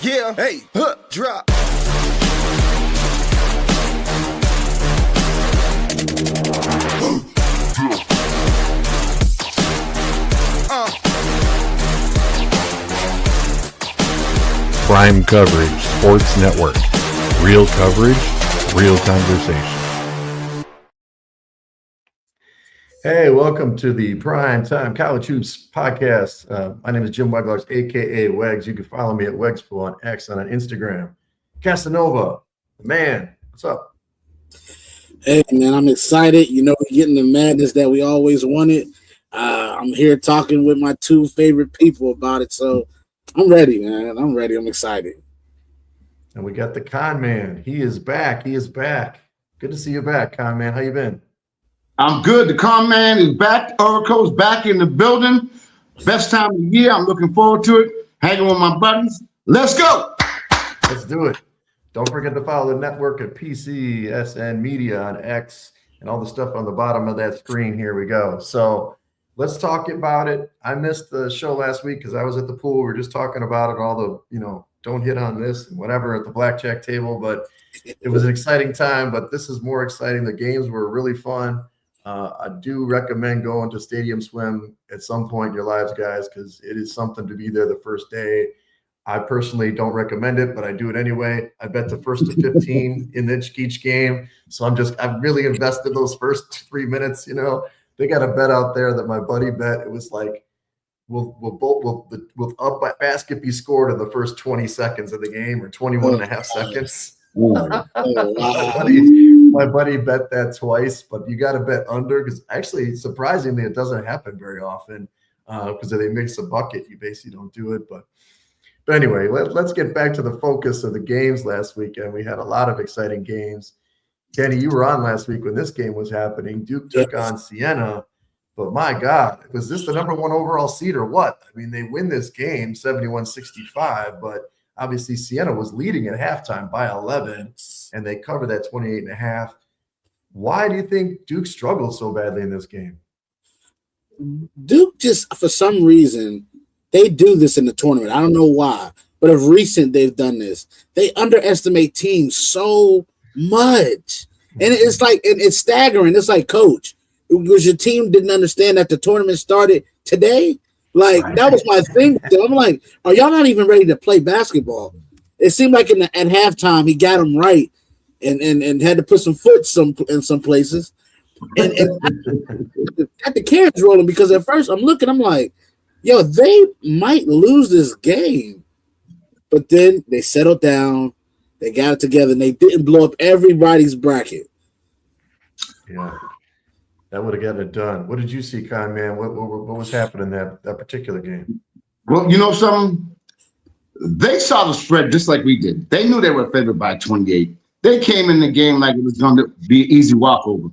Yeah, hey, drop. Prime Coverage Sports Network. Real coverage, real conversation. Hey, welcome to the Prime Time College Hoops podcast. My name is Jim Weglars, a.k.a. Wegs. You can follow me at Wegspool on X and on Instagram. Cassanova, man, what's up? Hey, man, I'm excited. You know, we're getting the madness that we always wanted. I'm here talking with my two favorite people about it, so I'm ready, man. I'm ready. I'm excited. And we got the Conn man. He is back. He is back. Good to see you back, Conn man. How you been? I'm good. The Conn man is back. Oracle's back in the building. Best time of the year. I'm looking forward to it. Hanging with my buddies. Let's go. Let's do it. Don't forget to follow the network at PCSN Media on X and all the stuff on the bottom of that screen. Here we go. So let's talk about it. I missed the show last week because I was at the pool. We were just talking about it, all the, don't hit on this and whatever at the blackjack table. But it was an exciting time. But this is more exciting. The games were really fun. I do recommend going to Stadium Swim at some point in your lives, guys, because it is something to be there the first day. I personally don't recommend it, but I do it anyway. I bet the first to 15 in each game. So I've really invested those first 3 minutes. They got a bet out there that my buddy bet. It was like, will up basket be scored in the first 20 seconds of the game or 21 and a half seconds? My buddy bet that twice, but you got to bet under because actually, surprisingly, it doesn't happen very often because if they mix a bucket, you basically don't do it. But anyway, let's get back to the focus of the games last weekend. We had a lot of exciting games. Kenny, you were on last week when this game was happening. Duke took on Siena, but my God, was this the number one overall seed or what? I mean, they win this game 71-65, but obviously Siena was leading at halftime by 11, and they covered that 28.5. Why do you think Duke struggled so badly in this game? Duke just, for some reason, they do this in the tournament. I don't know why, but of recent they've done this. They underestimate teams so much. And it's like, it's staggering. It's like, coach, was your team didn't understand that the tournament started today? Like, that was my thing. I'm like, are y'all not even ready to play basketball? It seemed like at halftime he got them right and had to put some foot in some places. And got the carriage rolling because at first I'm like, yo, they might lose this game. But then they settled down, they got it together, and they didn't blow up everybody's bracket. Yeah. That would have gotten it done. What did you see, Conn, man? What was happening in that particular game? Well, you know something? They saw the spread just like we did. They knew they were favored by 28. They came in the game like it was going to be an easy walkover.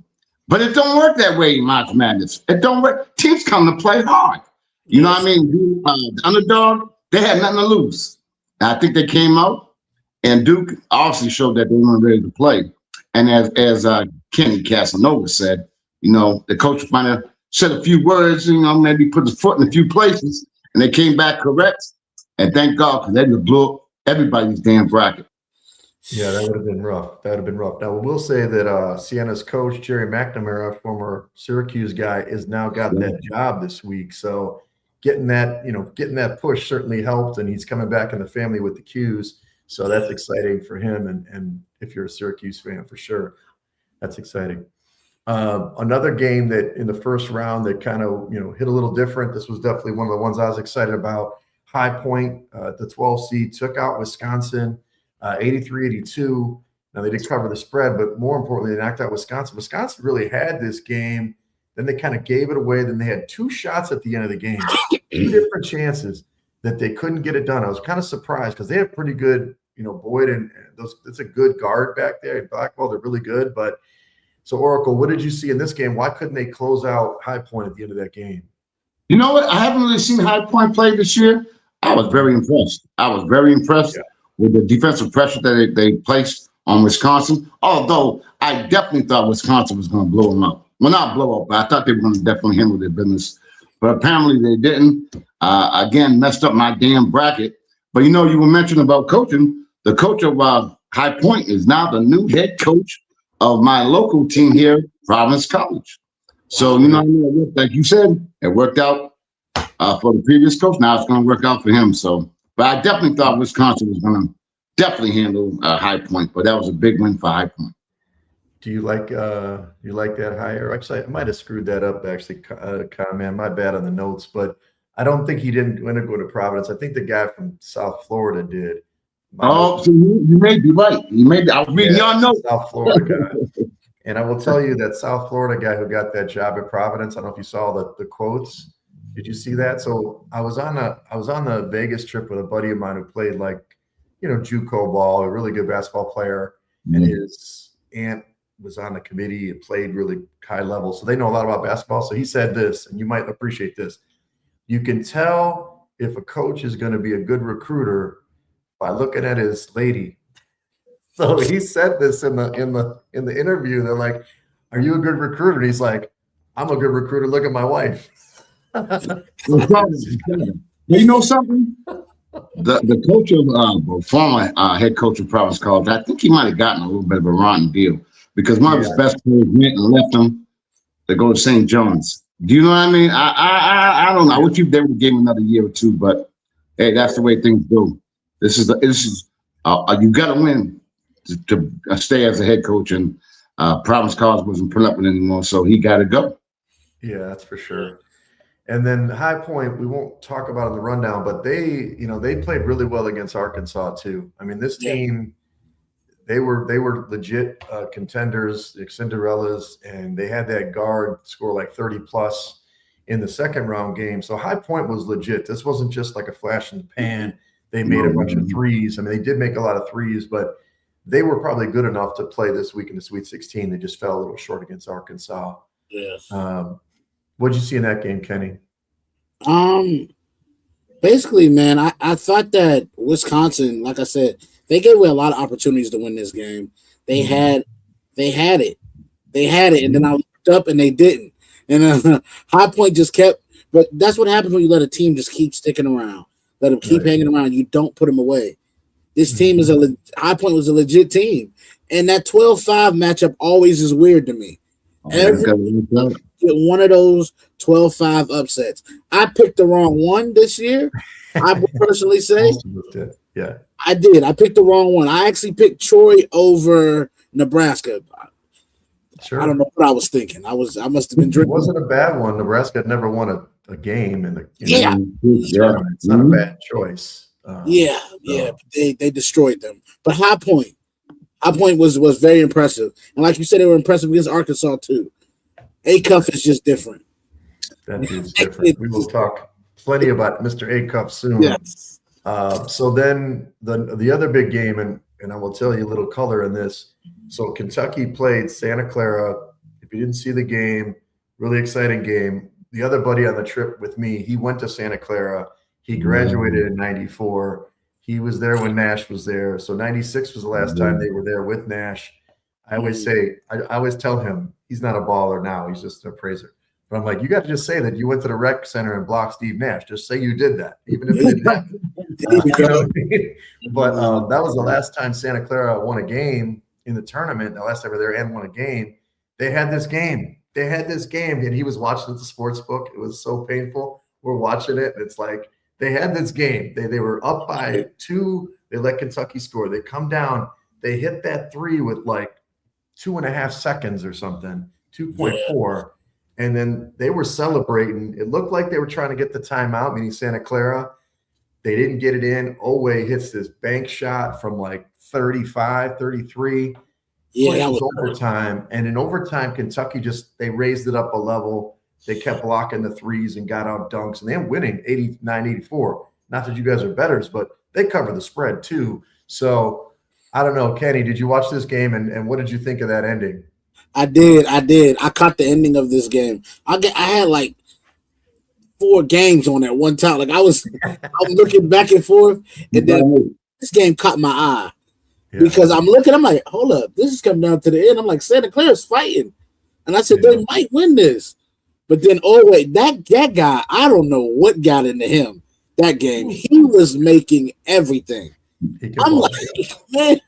But it don't work that way in March Madness. It don't work. Teams come to play hard. You know what I mean? The underdog, they had nothing to lose. And I think they came out, and Duke obviously showed that they weren't ready to play. And as Kenny Cassanova said, the coach might have said a few words, maybe put his foot in a few places, and they came back correct. And thank God, because they just blew up everybody's damn bracket. Yeah, that would have been rough. Now, we'll say that Siena's coach, Jerry McNamara, former Syracuse guy, is now got that job this week. So getting that push certainly helped, and he's coming back in the family with the Qs. So that's exciting for him. And if you're a Syracuse fan, for sure, that's exciting. Another game that in the first round that kind of, hit a little different. This was definitely one of the ones I was excited about. High Point, the 12 seed, took out Wisconsin 83-82. Now, they did cover the spread, but more importantly, they knocked out Wisconsin. Wisconsin really had this game. Then they kind of gave it away. Then they had two shots at the end of the game, two different chances that they couldn't get it done. I was kind of surprised because they have pretty good, Boyd and those. It's a good guard back there. Blackwell, they're really good. But so, Oracle, what did you see in this game? Why couldn't they close out High Point at the end of that game? You know what? I haven't really seen High Point play this year. I was very impressed. With the defensive pressure that they placed on Wisconsin, although I definitely thought Wisconsin was going to blow them up. Well, not blow up, but I thought they were going to definitely handle their business. But apparently they didn't. Again, messed up my damn bracket. But you were mentioning about coaching. The coach of High Point is now the new head coach of my local team here, Providence College. So like you said, it worked out for the previous coach. Now it's going to work out for him. So, but I definitely thought Wisconsin was going to definitely handle High Point. But that was a big win for High Point. Do you like that hire? Actually, I might have screwed that up. Actually, man, my bad on the notes. But I don't think he didn't want to go to Providence. I think the guy from South Florida did. So you may be right. I was reading your notes. South Florida guy. And I will tell you that South Florida guy who got that job at Providence. I don't know if you saw the quotes. Did you see that? So I was on the Vegas trip with a buddy of mine who played JUCO ball, a really good basketball player, and his aunt was on the committee and played really high level. So they know a lot about basketball. So he said this, and you might appreciate this. You can tell if a coach is going to be a good recruiter by looking at his lady. So he said this in the interview. They're like, "Are you a good recruiter?" And he's like, "I'm a good recruiter. Look at my wife." You know something? The coach of former head coach of Providence College, I think he might have gotten a little bit of a rotten deal because one of his best players went and left him to go to St. John's. Do you know what I mean? I don't know. I wish they would have gave him another year or two, but hey, that's the way things go. This is you got to win to stay as a head coach, and Providence College wasn't putting up with it anymore, so he got to go. Yeah, that's for sure. And then High Point, we won't talk about in the rundown, but they played really well against Arkansas too. I mean, this team, they were legit contenders, the Cinderellas, and they had that guard score like 30 plus in the second round game. So High Point was legit. This wasn't just like a flash in the pan. They made a bunch of threes. I mean, they did make a lot of threes, but they were probably good enough to play this week in the Sweet 16. They just fell a little short against Arkansas. Yes. What'd you see in that game, Kenny? Basically, man, I thought that Wisconsin, like I said, they gave away a lot of opportunities to win this game. They had it, and then I looked up and they didn't. And High Point just kept. But that's what happens when you let a team just keep sticking around. Let them keep hanging around. You don't put them away. This team is High Point was a legit team, and that 12-5 matchup always is weird to me. Get one of those 12-5 upsets. I picked the wrong one this year. I would personally say, yeah, I did. I picked the wrong one. I actually picked Troy over Nebraska. Sure. I don't know what I was thinking. I must have been drinking. It wasn't a bad one. Nebraska had never won a game in the tournament. It's not a bad choice. They destroyed them. But High Point was very impressive, and like you said, they were impressive against Arkansas too. A-Cuff is just different. That is different. We will talk plenty about Mr. A-Cuff soon. Yes. So then the other big game, and I will tell you a little color in this. So Kentucky played Santa Clara. If you didn't see the game, really exciting game. The other buddy on the trip with me, he went to Santa Clara. He graduated in 94. He was there when Nash was there. So 96 was the last time they were there with Nash. I always say, I always tell him he's not a baller now. He's just an appraiser. But I'm like, you got to just say that you went to the rec center and blocked Steve Nash. Just say you did that, even if it didn't happen. You know what I mean? But that was the last time Santa Clara won a game in the tournament. The last time they were there and won a game. They had this game. And he was watching at the sports book. It was so painful. We're watching it, and it's like they had this game. They were up by 2. They let Kentucky score. They come down. They hit that 3 with like 2.5 seconds or something, 2.4. And then they were celebrating. It looked like they were trying to get the timeout, meaning Santa Clara. They didn't get it in. Oweh hits this bank shot from like 35, 33. Yeah, that was overtime. And in overtime, Kentucky they raised it up a level. They kept blocking the threes and got out dunks. And they're winning 89-84. Not that you guys are bettors, but they covered the spread too. So I don't know, Kenny, did you watch this game and what did you think of that ending? I did. I caught the ending of this game. I had like 4 games on at one time. Like I'm looking back and forth, and then this game caught my eye because I'm like, hold up, this is coming down to the end. I'm like, Santa Clara's fighting, and I said they might win this, but then that guy, I don't know what got into him. that game. He was making everything. I'm like, man,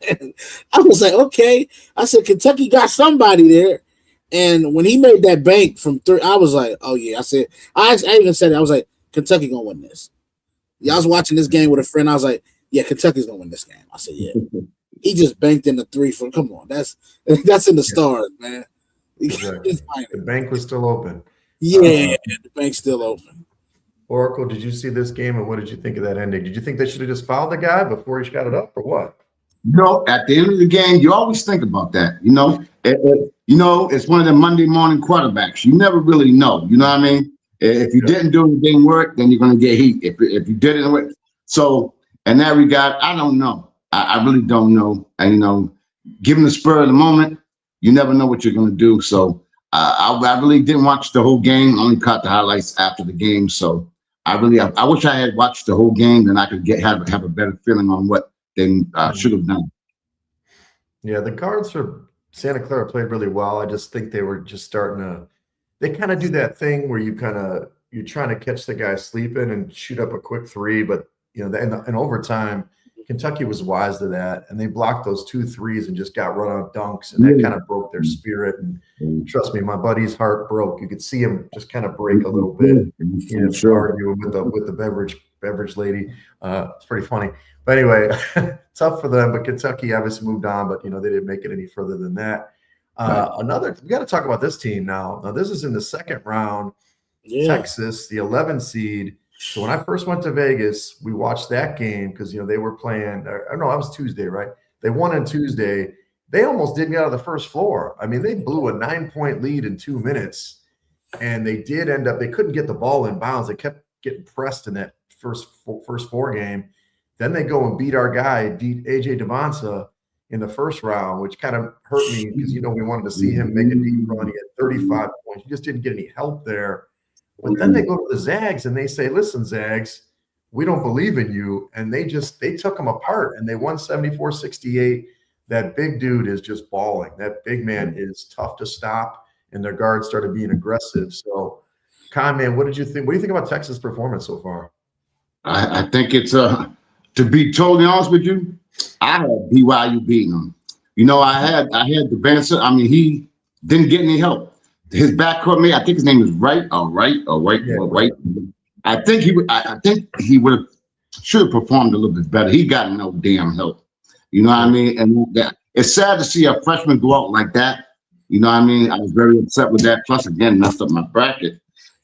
I was like, okay. I said, Kentucky got somebody there. And when he made that bank from 3, I was like, oh, yeah. I said, I even said it. I was like, Kentucky going to win this. Yeah, I was watching this game with a friend. I was like, yeah, Kentucky's going to win this game. I said, yeah. He just banked in the 3 for, come on. That's in the stars, man. Exactly. The bank was still open. Yeah, the bank's still open. Oracle, did you see this game, and what did you think of that ending? Did you think they should have just fouled the guy before he shot it up, or what? At the end of the game, you always think about that. It's one of the Monday morning quarterbacks. You never really know. You know what I mean? If you didn't do anything work, then you're going to get heat. If you didn't work. So in that regard, I don't know. I really don't know. And, given the spur of the moment, you never know what you're going to do. So I really didn't watch the whole game. Only caught the highlights after the game. So I wish I had watched the whole game, then I could have a better feeling on what they should have done. Yeah, the guards for Santa Clara played really well. I just think they were just starting to. They kind of do that thing where you're trying to catch the guy sleeping and shoot up a quick 3, but in overtime, Kentucky was wise to that, and they blocked those 2 threes and just got run out dunks, and that kind of broke their spirit. And trust me, my buddy's heart broke. You could see him just kind of break a little bit. Arguing with the beverage lady. It's pretty funny. But anyway, tough for them. But Kentucky obviously moved on, but they didn't make it any further than that. We got to talk about this team now. Now this is in the second round. Yeah. Texas, the 11 seed. So when I first went to Vegas, we watched that game because they were playing. I don't know, it was Tuesday, right? They won on Tuesday. They almost didn't get out of the first floor. I mean, they blew a 9-point lead in 2 minutes, and they did end up. They couldn't get the ball in bounds. They kept getting pressed in that first 4 game. Then they go and beat our guy, AJ Devonsa, in the first round, which kind of hurt me because we wanted to see him make a deep run. He had 35 points. He just didn't get any help there. But then they go to the Zags and they say, listen, Zags, we don't believe in you. And they took them apart and they won 74-68. That big dude is just balling. That big man is tough to stop, and their guards started being aggressive. So, Conn, man, what did you think? What do you think about Texas' performance so far? I think it's to be totally honest with you, I had BYU beating them. I had the benefit. I mean, he didn't get any help. His backcourt mate, I think his name is Wright. I think he should have performed a little bit better. He got no damn help. You know what I mean? And it's sad to see a freshman go out like that. You know what I mean? I was very upset with that. Plus, again, messed up my bracket.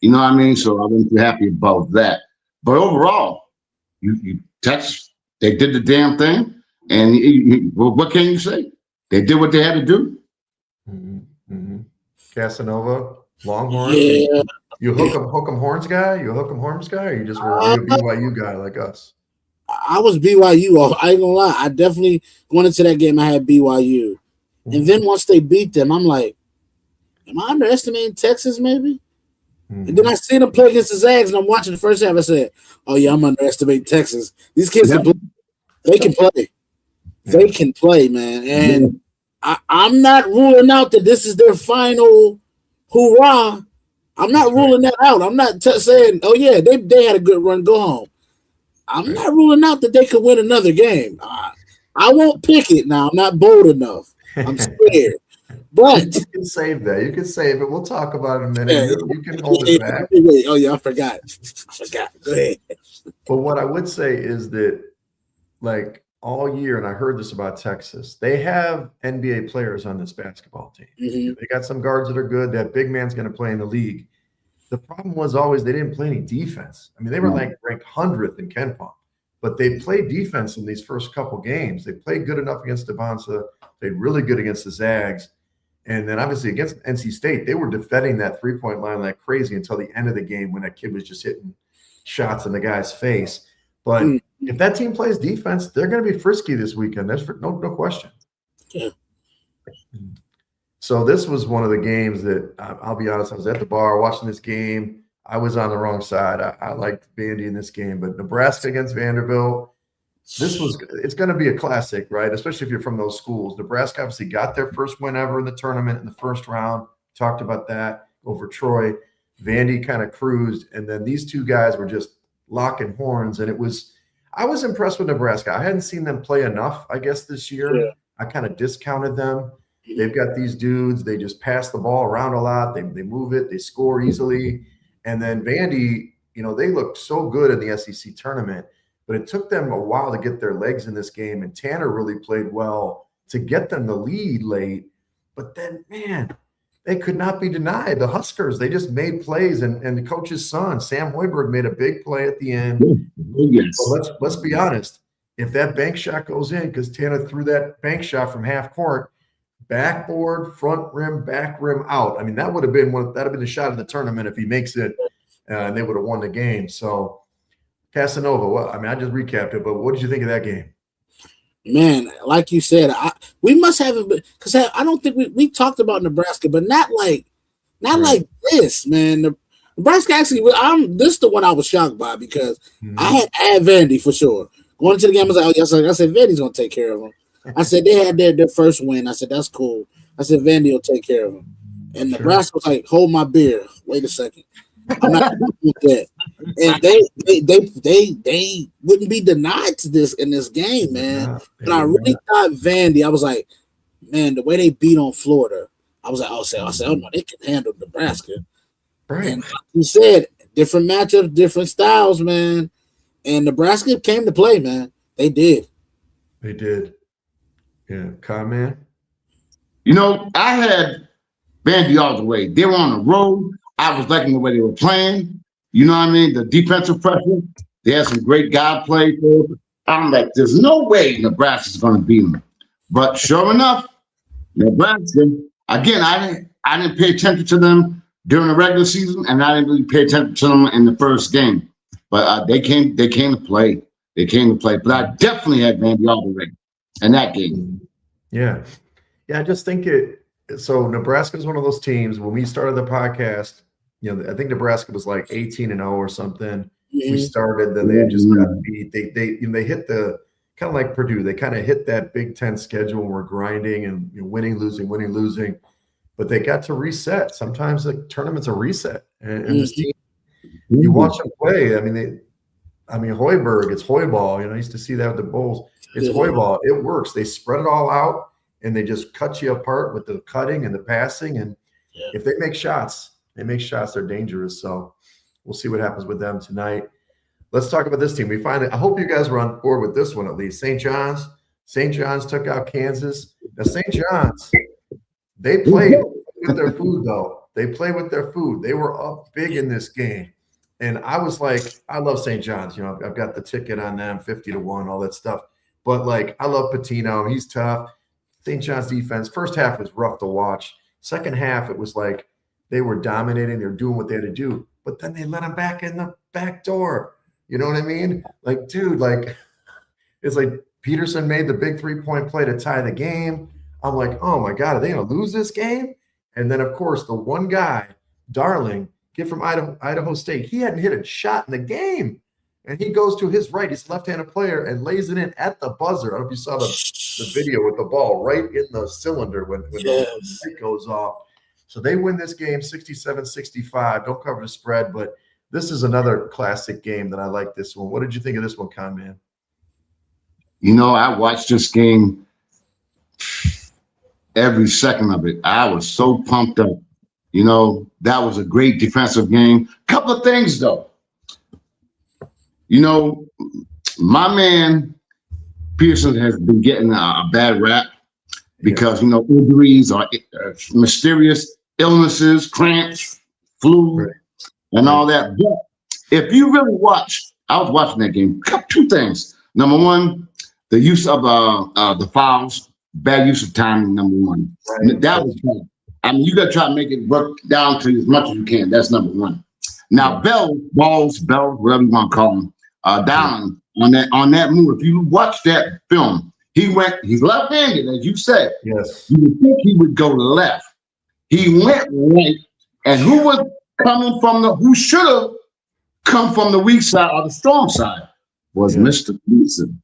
You know what I mean? So I wasn't too happy about that. But overall, Texas, they did the damn thing. And what can you say? They did what they had to do. Mm-hmm. Mm-hmm. Casanova, Longhorns. Yeah. You hook 'em horns guy? You hook 'em horns guy, or you just were a BYU guy like us? I was BYU. I ain't gonna lie. I definitely went into that game. I had BYU, and then once they beat them, I'm like, am I underestimating Texas? Maybe. And then I seen them play against the Zags, and I'm watching the first half. I said, "Oh yeah, I'm underestimating Texas. These kids can play. They can play. They can play, man." And I'm not ruling out that this is their final hoorah. I'm not ruling that out. I'm not saying, "Oh yeah, they had a good run. Go home." I'm not ruling out that they could win another game. I won't pick it now. I'm not bold enough. I'm scared. But you can save that. You can save it. We'll talk about it in a minute. You can hold it back. Oh yeah, I forgot. Go ahead. But what I would say is that, like, all year, and I heard this about Texas, they have NBA players on this basketball team. Mm-hmm. They got some guards that are good. That big man's going to play in the league. The problem was always they didn't play any defense. I mean, they were ranked 100th in KenPom, but they played defense in these first couple games. They played good enough against Devonsa. Played really good against the Zags. And then obviously against NC State, they were defending that three-point line like crazy until the end of the game when that kid was just hitting shots in the guy's face. But if that team plays defense, they're going to be frisky this weekend. There's no question. Yeah. So this was one of the games that I'll be honest, I was at the bar watching this game. I was on the wrong side. I liked Vandy in this game, but Nebraska against Vanderbilt, it's going to be a classic, right? Especially if you're from those schools. Nebraska obviously got their first win ever in the tournament in the first round. Talked about that over Troy. Vandy kind of cruised, and then these two guys were just locking horns. And I was impressed with Nebraska. I hadn't seen them play enough, I guess, this year. Yeah. I kind of discounted them. They've got these dudes. They just pass the ball around a lot. They move it. They score easily. And then Vandy, they looked so good in the SEC tournament, but it took them a while to get their legs in this game. And Tanner really played well to get them the lead late. But then, man, they could not be denied. The Huskers, they just made plays. And the coach's son, Sam Hoiberg, made a big play at the end. Yes. But let's be honest. If that bank shot goes in, because Tanner threw that bank shot from half court, backboard, front rim, back rim, out. I mean, that would have been the shot of the tournament if he makes it, and they would have won the game. So, Cassanova, I just recapped it, but what did you think of that game? Man, like you said, we must have it because I don't think we talked about Nebraska, but not like this, man. Nebraska actually, this is the one I was shocked by because I had Vandy for sure. Going into the game, I was like, oh, yes, I said Vandy's gonna take care of them. I said they had their first win. I said that's cool. I said Vandy will take care of them. And Nebraska was like, hold my beer. Wait a second. I'm not with that. And they wouldn't be denied to this in this game, man. But I really thought Vandy, I was like, man, the way they beat on Florida, I was like, oh no, they can handle Nebraska. Right. And like you said, different matchups, different styles, man. And Nebraska came to play, man. They did. They did. Yeah, Conn, man. I had Vandy all the way. They were on the road. I was liking the way they were playing. You know what I mean? The defensive pressure. They had some great guard play. I'm like, there's no way Nebraska's going to beat them. But sure enough, Nebraska, again, I didn't pay attention to them during the regular season, and I didn't really pay attention to them in the first game. But they came to play. They came to play. But I definitely had Vandy all the way in that game. Yeah. I just think so Nebraska is one of those teams. When we started the podcast, I think Nebraska was like 18-0 or something. We started, then they had just got beat. They hit the kind of like Purdue. They kind of hit that Big Ten schedule and were grinding and winning, losing. But they got to reset. Sometimes the tournament's a reset. And this team, you watch them play. Hoiberg, it's Hoiberg. I used to see that with the Bulls. It's Hoiberg. It works. They spread it all out and they just cut you apart with the cutting and the passing. And if they make shots, they're dangerous. So we'll see what happens with them tonight. Let's talk about this team. I hope you guys were on board with this one at least. St. John's took out Kansas. Now, St. John's, they played with their food, though. They play with their food. They were up big in this game. And I was like, I love St. John's. I've got the ticket on them, 50-1, all that stuff. But, I love Patino. He's tough. St. John's defense, first half was rough to watch. Second half, it was like they were dominating. They were doing what they had to do. But then they let them back in the back door. You know what I mean? It's like Peterson made the big 3-point play to tie the game. I'm like, oh, my God, are they going to lose this game? And then, of course, the one guy, Darling, kid from Idaho State, he hadn't hit a shot in the game. And he goes to his right, he's a left-handed player, and lays it in at the buzzer. I don't know if you saw the video with the ball right in the cylinder when the light goes off. So they win this game 67-65. Don't cover the spread, but this is another classic game that I like this one. What did you think of this one, Conn, man? I watched this game every second of it. I was so pumped up. That was a great defensive game. Couple of things, though. My man Pearson has been getting a bad rap because, injuries or mysterious illnesses, cramps, flu, and all that. But if you really watch, I was watching that game, two things. Number one, the use of the fouls, bad use of timing, number one. Right. That was bad. You got to try to make it work down to as much as you can. That's number one. Now, Balls, whatever you want to call him, down on that move. If you watch that film, he's left-handed, as you said. Yes. You would think he would go left. He went right. And who was coming who should have come from the weak side or the strong side was Mr. Peterson.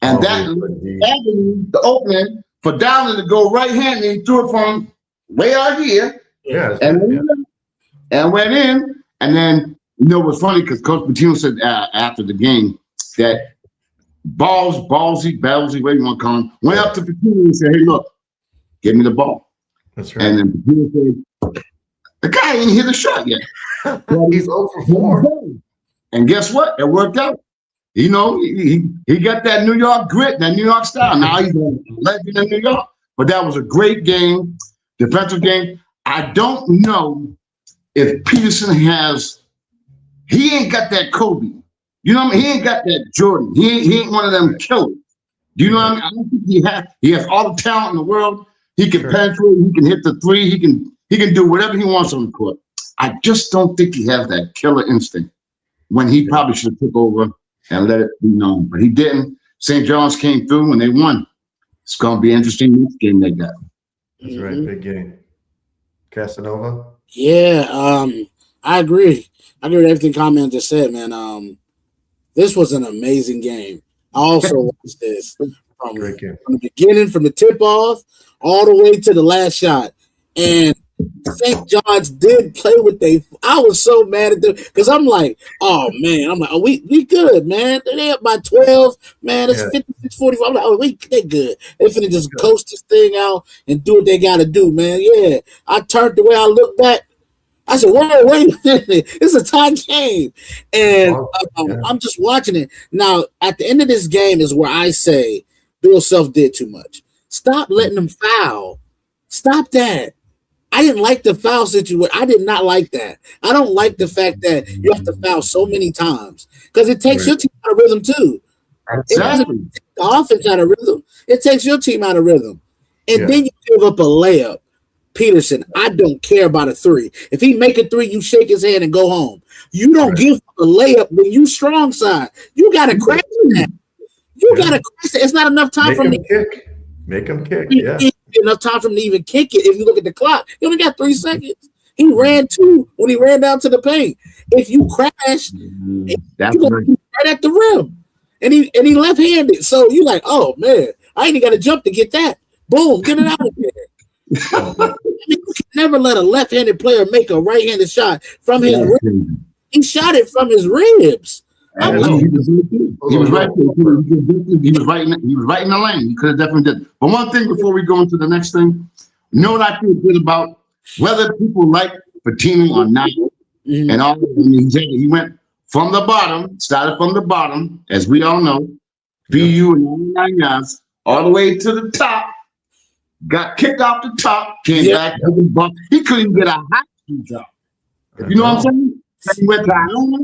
And that avenue, the opening for Dowling to go right-handed, he threw it from way out here. Yeah. And went in. And then You know what's funny? Because Coach Pitino said after the game that Ballsy, whatever you want to call him, went up to Pitino and said, "Hey, look, give me the ball." That's right. And then Pitino said, "The guy ain't hit a shot yet." He's 0 for 4. And guess what? It worked out. You know, he got that New York grit, that New York style. Now he's a legend in New York. But that was a great game, defensive game. I don't know if Peterson he ain't got that Kobe. You know what I mean? He ain't got that Jordan. He ain't one of them killers. Do you know what I mean? I don't think he has all the talent in the world. He can penetrate, he can hit the three, he can do whatever he wants on the court. I just don't think he has that killer instinct when he probably should have took over and let it be known. But he didn't. St. John's came through and they won. It's going to be interesting next game they got. That's right, big game. Cassanova? Yeah, I agree. I agree with everything Conn just said, man. This was an amazing game. I also watched this from the beginning, from the tip-off, all the way to the last shot. And St. John's did play with I was so mad at them because I'm like, oh man, we good, man. They up by 12, man. It's 56-45. I'm like, they good. They finna just coast this thing out and do what they gotta do, man. Yeah. I turned the way I looked back. I said, whoa, wait a minute. It's a tie game. And I'm just watching it. Now, at the end of this game is where I say Bill Self did too much. Stop letting them foul. Stop that. I didn't like the foul situation. I did not like that. I don't like the fact that you have to foul so many times because it takes your team out of rhythm too. Exactly. It takes the offense out of rhythm. It takes your team out of rhythm. And then you give up a layup. Peterson, I don't care about a three. If he make a three, you shake his hand and go home. You don't give up a layup when you strong side. You got to crash that. You got to crash that. It's not enough time for him to kick. Make him kick, enough time for him to even kick it. If you look at the clock, he only got 3 seconds. He ran 2 when he ran down to the paint. If you crash, that's right at the rim. And he left-handed. So you like, oh man, I ain't even got to jump to get that. Boom, get it out of there. I mean, you can never let a left-handed player make a right-handed shot from his ribs. He shot it from his ribs. He was right there. He was right in the lane. He could have definitely did it. But one thing before we go into the next thing, you know what I feel good about? Whether people like Pitino or not, and all, he went from the bottom, started from the bottom, as we all know, BU and all 9 guys, all the way to the top. Got kicked off the top, came back to the bump. He couldn't get a hot job. You know what I'm saying? Then he went to Iona,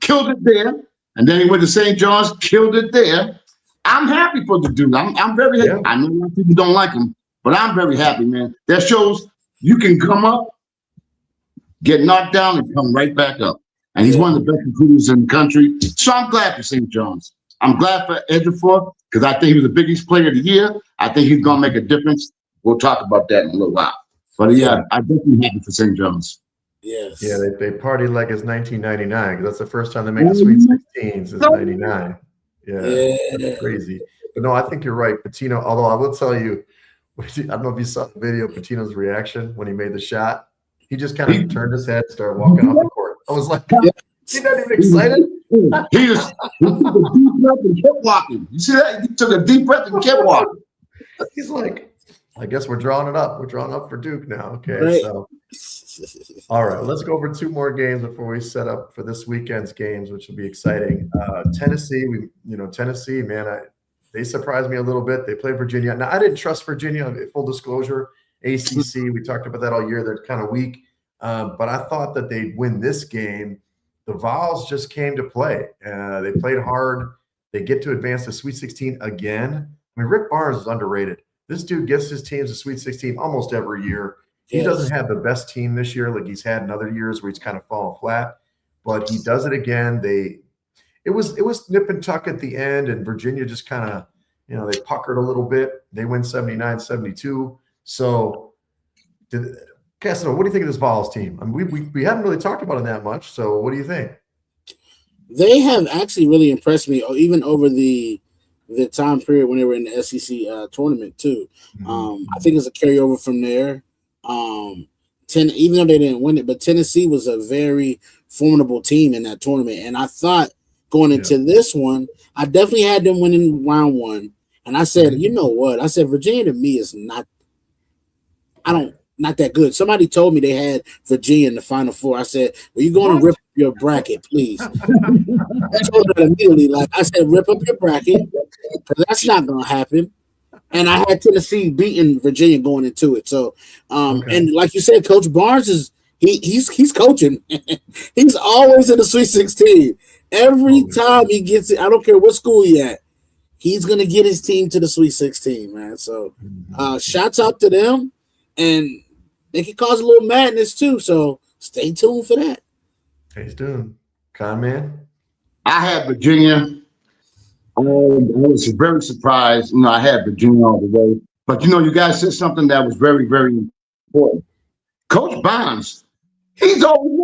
killed it there, and then he went to St. John's, killed it there. I'm happy for the dude. I'm very happy. I know a lot of people don't like him, but I'm very happy, man. That shows you can come up, get knocked down, and come right back up. And he's one of the best recruiters in the country. So I'm glad for St. John's. I'm glad for Ejiofor because I think he was the biggest player of the year. I think he's going to make a difference. We'll talk about that in a little while. But yeah, I'm definitely happy for St. John's. Yes. Yeah, they party like it's 1999 because that's the first time they made the Sweet 16 since '99. Yeah, that's crazy. But no, I think you're right, Pitino. Although I will tell you, I don't know if you saw the video, Pitino's reaction when he made the shot. He just kind of turned his head, started walking off the court. I was like, he's not even excited. He took a deep breath and kept walking. You see that? He took a deep breath and kept walking. He's like, I guess we're drawing it up. We're drawing up for Duke now. Okay, right. So all right, let's go over 2 more games before we set up for this weekend's games, which will be exciting. Tennessee, Tennessee, man, they surprised me a little bit. They played Virginia. Now, I didn't trust Virginia. Full disclosure, ACC. We talked about that all year. They're kind of weak, but I thought that they'd win this game. The Vols just came to play. They played hard. They get to advance to Sweet 16 again. I mean, Rick Barnes is underrated. This dude gets his teams to Sweet 16 almost every year. He doesn't have the best team this year like he's had in other years where he's kind of fallen flat, but he does it again. It was nip and tuck at the end, and Virginia just kind of, they puckered a little bit. They win 79-72. So, Cassanova, what do you think of this Vols team? I mean, we haven't really talked about it that much. So, what do you think? They have actually really impressed me, even over the time period when they were in the SEC tournament too. I think it's a carryover from there. even though they didn't win it, but Tennessee was a very formidable team in that tournament. And I thought going into this one, I definitely had them winning round one. And I said, you know what? I said, Virginia to me is not that good. Somebody told me they had Virginia in the Final Four. I said, well, you going to rip up your bracket, please. I told her immediately, like I said, rip up your bracket, because that's not going to happen. And I had Tennessee beating Virginia going into it. So, and like you said, Coach Barnes he's coaching. He's always in the Sweet 16. Every time he gets it, I don't care what school he at, he's gonna get his team to the Sweet 16, man. So, shouts out to them, and they can cause a little madness too. So, stay tuned for that. Stay tuned, Conn, man. I had Virginia. I was very surprised. I had Virginia all the way. But, you guys said something that was very, very important. Coach Barnes, he's always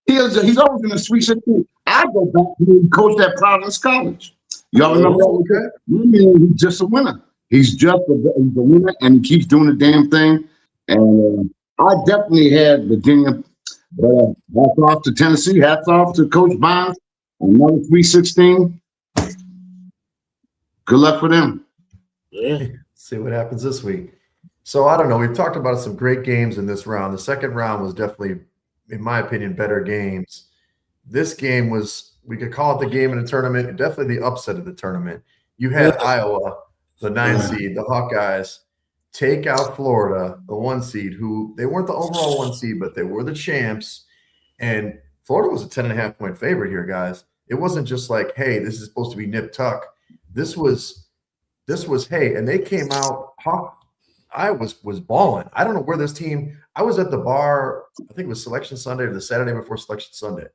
there. He's always in the Sweet 16. I go back to when he coached at Providence College. Y'all remember that? He's just a winner. He's just a winner, and he keeps doing the damn thing. And I definitely had Virginia. Hats off to Tennessee. Hats off to Coach Barnes. Another 316. Good luck for them. Yeah. See what happens this week. So I don't know. We've talked about some great games in this round. The second round was definitely, in my opinion, better games. This game was, we could call it the game in the tournament, definitely the upset of the tournament. You had Iowa, the 9 seed, the Hawkeyes, take out Florida, the 1 seed, who they weren't the overall 1 seed, but they were the champs. And Florida was a 10.5-point favorite here, guys. It wasn't just like, hey, this is supposed to be nip tuck. This was hey, and they came out. I was balling. I don't know where this team. I was at the bar. I think it was Selection Sunday or the Saturday before Selection Sunday,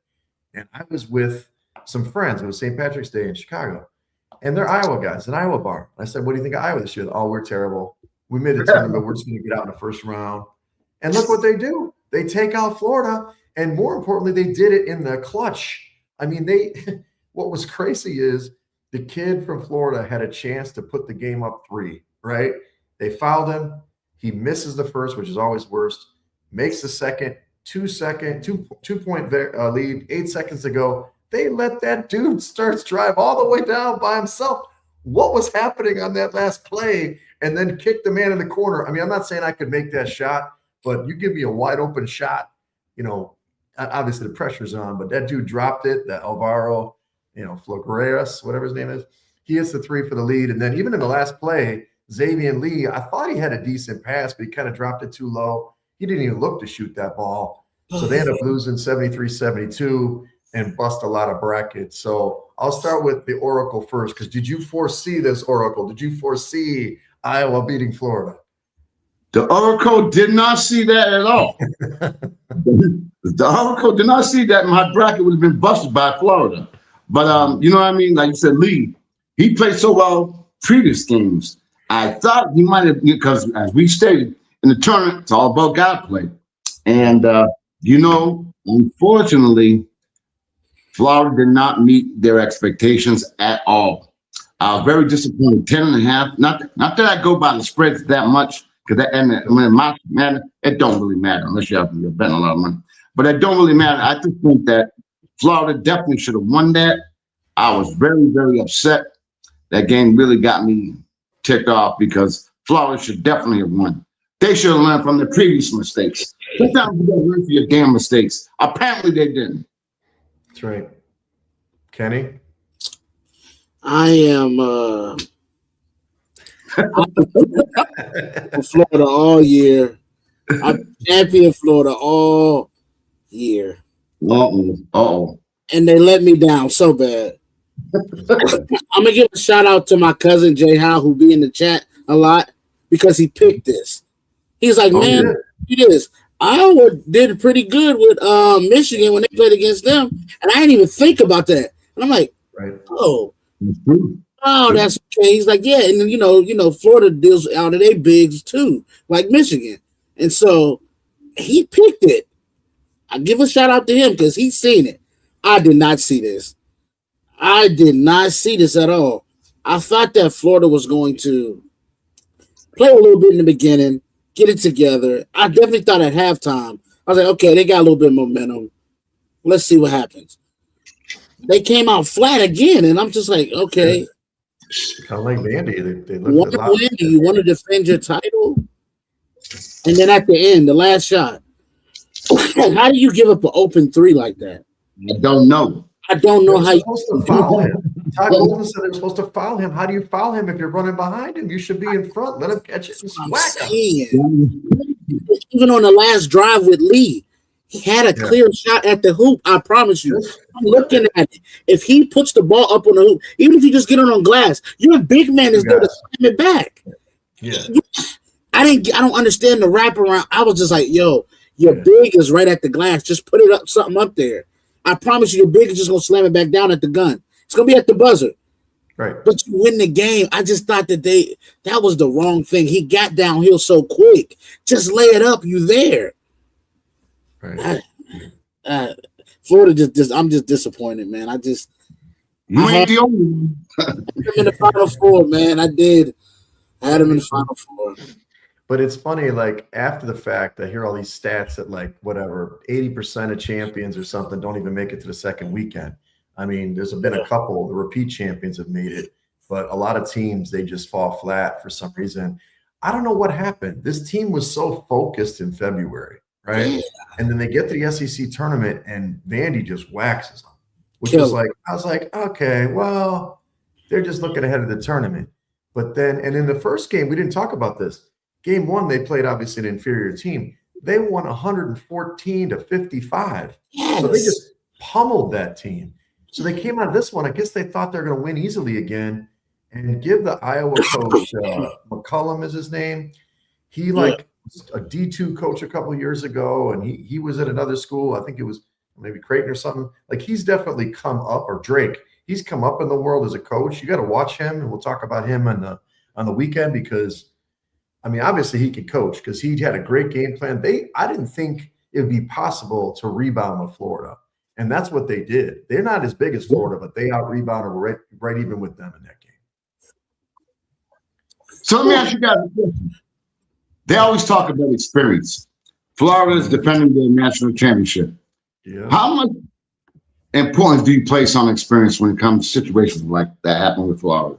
and I was with some friends. It was St. Patrick's Day in Chicago, and they're Iowa guys, an Iowa bar. I said, "What do you think of Iowa this year?" Oh, we're terrible. We made the tournament. We're just going to get out in the first round. And look what they do. They take out Florida, and more importantly, they did it in the clutch. I mean, what was crazy is the kid from Florida had a chance to put the game up 3, right? They fouled him. He misses the first, which is always worst. Makes the second, 2-point lead, 8 seconds to go. They let that dude start drive all the way down by himself. What was happening on that last play? And then kick the man in the corner. I mean, I'm not saying I could make that shot, but you give me a wide open shot, obviously the pressure's on, but that dude dropped it, that Alvaro, Flogueras, whatever his name is. He hits the 3 for the lead. And then even in the last play, Xavier Lee, I thought he had a decent pass, but he kind of dropped it too low. He didn't even look to shoot that ball. So they end up losing 73-72 and bust a lot of brackets. So I'll start with the Oracle first, because did you foresee this, Oracle? Did you foresee Iowa beating Florida? The Oracle did not see that at all. The Oracle did not see that. My bracket would have been busted by Florida. But, you know what I mean? Like you said, Lee, he played so well previous games. I thought he might have, because as we stated, in the tournament, it's all about God play. And, unfortunately, Florida did not meet their expectations at all. I was very disappointed. 10.5. Not that I go by the spreads that much, because it don't really matter unless you're betting a lot of money. But it don't really matter. I just think that Florida definitely should have won that. I was very, very upset. That game really got me ticked off, because Florida should definitely have won. They should have learned from their previous mistakes. Sometimes you gotta learn from your damn mistakes. Apparently they didn't. That's right. Kenny? I am Florida all year. I'm champion Florida all year. Uh-oh. And they let me down so bad. I'm gonna give a shout out to my cousin Jay Howe, who be in the chat a lot, because he picked this. He's like, man, it is. Iowa did pretty good with Michigan when they played against them, and I didn't even think about that. And I'm like, oh, that's okay. He's like, yeah, and then Florida deals out of their bigs too, like Michigan, and so he picked it. I give a shout out to him because he's seen it. I did not see this. I did not see this at all. I thought that Florida was going to play a little bit in the beginning, get it together. I definitely thought at halftime I was like, okay, they got a little bit of momentum. Let's see what happens. They came out flat again, and I'm just like, okay. Kind of like Vandy. They You want looked to a lot. win? Do you want to defend your title? And then at the end, the last shot. How do you give up an open three like that? I don't know. I don't know They're how you supposed to foul him. Todd Golden said they're supposed to foul him. How do you foul him if you're running behind him? You should be in front. Let him catch it and I'm whack him. saying. Even on the last drive with Lee, he had a clear shot at the hoop. I promise you. I'm looking at it. If he puts the ball up on the hoop, even if you just get it on glass, your big man is there to slam it back. Yeah. I don't understand the wraparound. I was just like, yo, your big is right at the glass. Just put it up, something up there. I promise you, your big is just gonna slam it back down at the gun. It's gonna be at the buzzer. Right. But you win the game. I just thought that was the wrong thing. He got downhill so quick. Just lay it up. You there. Right. Florida I'm just disappointed, man. You ain't the only one. I had him in the Final Four, man. I did. I had him in the Final Four. But it's funny, like after the fact, I hear all these stats that like whatever 80% of champions or something don't even make it to the second weekend. I mean, there's been a couple, the repeat champions have made it, but a lot of teams, they just fall flat for some reason. I don't know what happened. This team was so focused in February, right? Yeah. And then they get to the SEC tournament and Vandy just waxes them, which was like, I was like, okay, well, they're just looking ahead of the tournament. But then, and in the first game, we didn't talk about this. Game one, they played obviously an inferior team. They won 114-55. Yes. So they just pummeled that team. So they came out of this one. I guess they thought they're going to win easily again and give the Iowa coach, McCullum is his name. He was a D2 coach a couple of years ago, and he was at another school. I think it was maybe Creighton or something. Like he's definitely come up, or Drake. He's come up in the world as a coach. You got to watch him, and we'll talk about him on the weekend because, I mean, obviously he could coach because he had a great game plan. I didn't think it would be possible to rebound with Florida. And that's what they did. They're not as big as Florida, but they out-rebounded right even with them in that game. So let me ask you guys a question. They always talk about experience. Florida is defending their national championship. Yeah. How much importance do you place on experience when it comes to situations like that happen with Florida?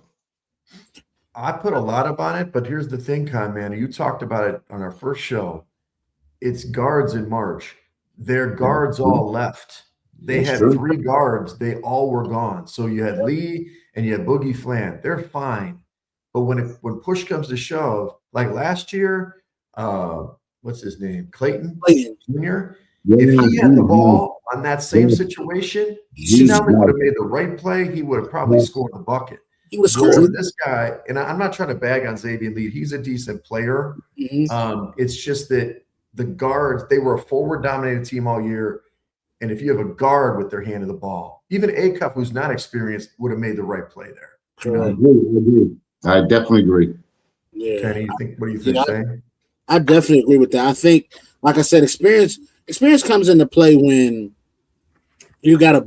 I put a lot up on it, but here's the thing, Conn, man. You talked about it on our first show. It's guards in March. Their guards all left. They had 3 guards. They all were gone. So you had Lee and you had Boogie Flan. They're fine. But when push comes to shove, like last year, what's his name? Clayton Jr. If he had the ball on that same situation, he not only would have made the right play, he would have probably scored the bucket. He was scoring. This guy, and I'm not trying to bag on Xavier Lee. He's a decent player. Mm-hmm. It's just that the guards, they were a forward-dominated team all year. And if you have a guard with their hand of the ball, even Acuff, who's not experienced, would have made the right play there. I agree. I definitely agree. Yeah. Kenny, what do you think, Shane? I definitely agree with that. I think, like I said, experience comes into play when you got a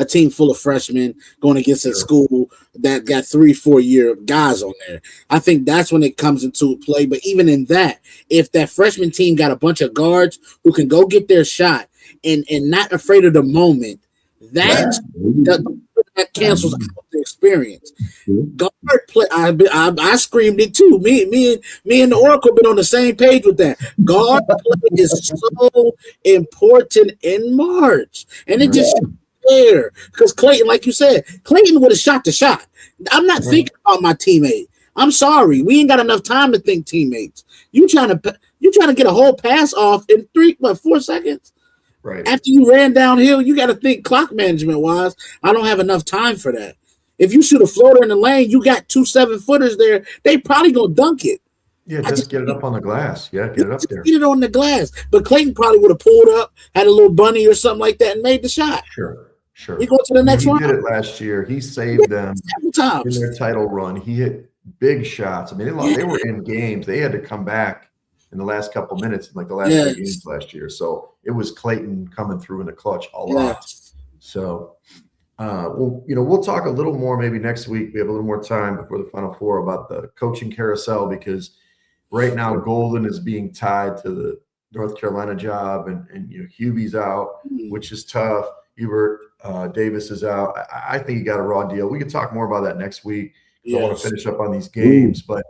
team full of freshmen going against a school that got 3-4 year guys on there. I think that's when it comes into play. But even in that, if that freshman team got a bunch of guards who can go get their shot and not afraid of the moment, that cancels out the experience. Guard play, I screamed it too. Me and the Oracle been on the same page with that. Guard play is so important in March, and it just there because Clayton, like you said, Clayton would have shot the shot. I'm not thinking about my teammate. I'm sorry, we ain't got enough time to think teammates. You trying to get a whole pass off in 4 seconds. Right. After you ran downhill, you got to think clock management wise. I don't have enough time for that. If you shoot a floater in the lane, you got 2 7-footers there. They probably gonna dunk it. Yeah, just get it up on the glass. Yeah, get it up there. Get it on the glass. But Clayton probably would have pulled up, had a little bunny or something like that, and made the shot. Sure. You go to the next one. He did it last year. He saved them in their title run. He hit big shots. I mean, they were in games. They had to come back in the last couple minutes, like the last 2 games last year. So it was Clayton coming through in the clutch a lot. So, we'll talk a little more maybe next week. We have a little more time before the Final Four about the coaching carousel because right now Golden is being tied to North Carolina job, and Hubie's out, which is tough. Hubert Davis is out. I think he got a raw deal. We can talk more about that next week. I want to finish up on these games, but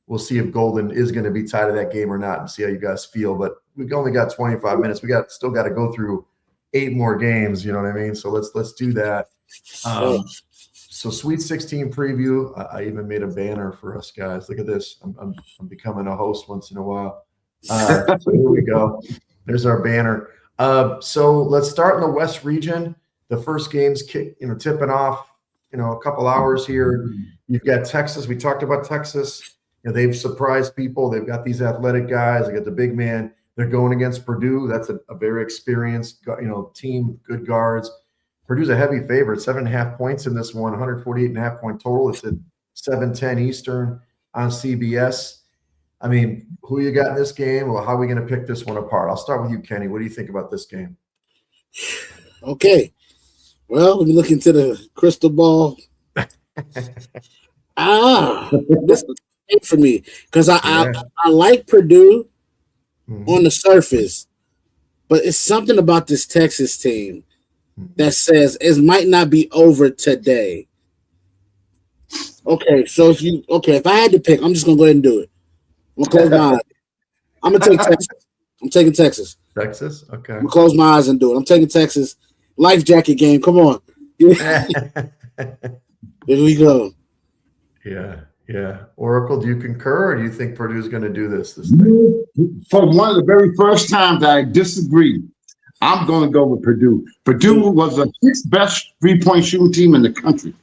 we'll see if Golden is going to be tied to that game or not, and see how you guys feel. But we've only got 25 minutes. We still got to go through 8 more games. You know what I mean? So let's do that. So Sweet 16 preview. I even made a banner for us guys. Look at this. I'm becoming a host once in a while. So here we go. There's our banner. So let's start in the West region. The first game's tipping off, a couple hours here. You've got Texas. We talked about Texas. They've surprised people. They've got these athletic guys. They got the big man. They're going against Purdue. That's a very experienced, team, good guards. Purdue's a heavy favorite, 7.5 points in this one, 148.5 point total. It's at 7:10 Eastern on CBS. I mean, who you got in this game? Well, how are we going to pick this one apart? I'll start with you, Kenny. What do you think about this game? Okay. Well, let me look into the crystal ball. This is for me because I like Purdue on the surface, but it's something about this Texas team that says it might not be over today. Okay, so if I had to pick, I'm just gonna go ahead and do it. I'm gonna close my eyes. I'm gonna take Texas. I'm taking Texas. Texas, okay. I'm gonna close my eyes and do it. I'm taking Texas. Life jacket game. Come on. Here we go. Yeah. Oracle, do you concur, or do you think Purdue's going to do this thing? For one of the very first times I disagree, I'm going to go with Purdue. Purdue was the 6th best 3-point shooting team in the country.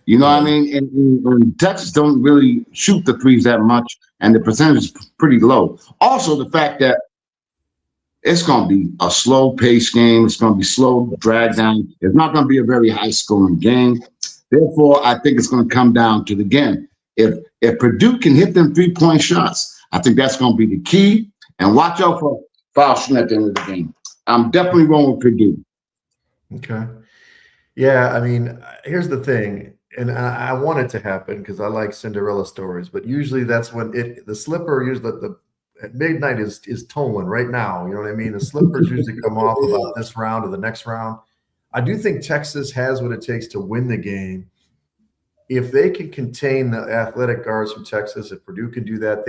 You know what I mean? And Texas don't really shoot the threes that much, and the percentage is pretty low. Also, the fact that it's going to be a slow-paced game. It's going to be slow, drag down. It's not going to be a very high-scoring game. Therefore, I think it's going to come down to the game. If Purdue can hit them 3-point shots, I think that's going to be the key. And watch out for foul shooting at the end of the game. I'm definitely going with Purdue. Okay. Yeah, I mean, here's the thing, and I want it to happen because I like Cinderella stories, but usually that's when the slipper, usually at midnight is tolling right now. You know what I mean? The slippers usually come off about this round or the next round. I do think Texas has what it takes to win the game. If they can contain the athletic guards from Texas, if Purdue can do that,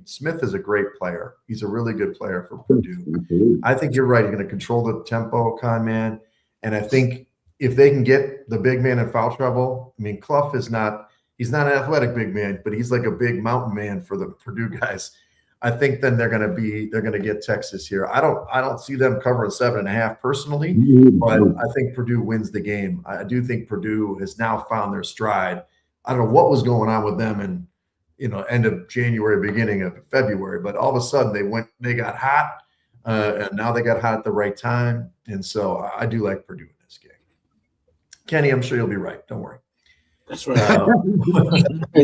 Smith is a great player. He's a really good player for Purdue. I think you're right. You're going to control the tempo, Conn, man. And I think if they can get the big man in foul trouble, Clough he's not an athletic big man, but he's like a big mountain man for the Purdue guys. I think then they're going to get Texas here. I don't see them covering 7.5 personally, but I think Purdue wins the game. I do think Purdue has now found their stride. I don't know what was going on with them in end of January, beginning of February, but all of a sudden they got hot, and now they got hot at the right time, and so I do like Purdue in this game. Kenny, I'm sure you'll be right. Don't worry. That's right.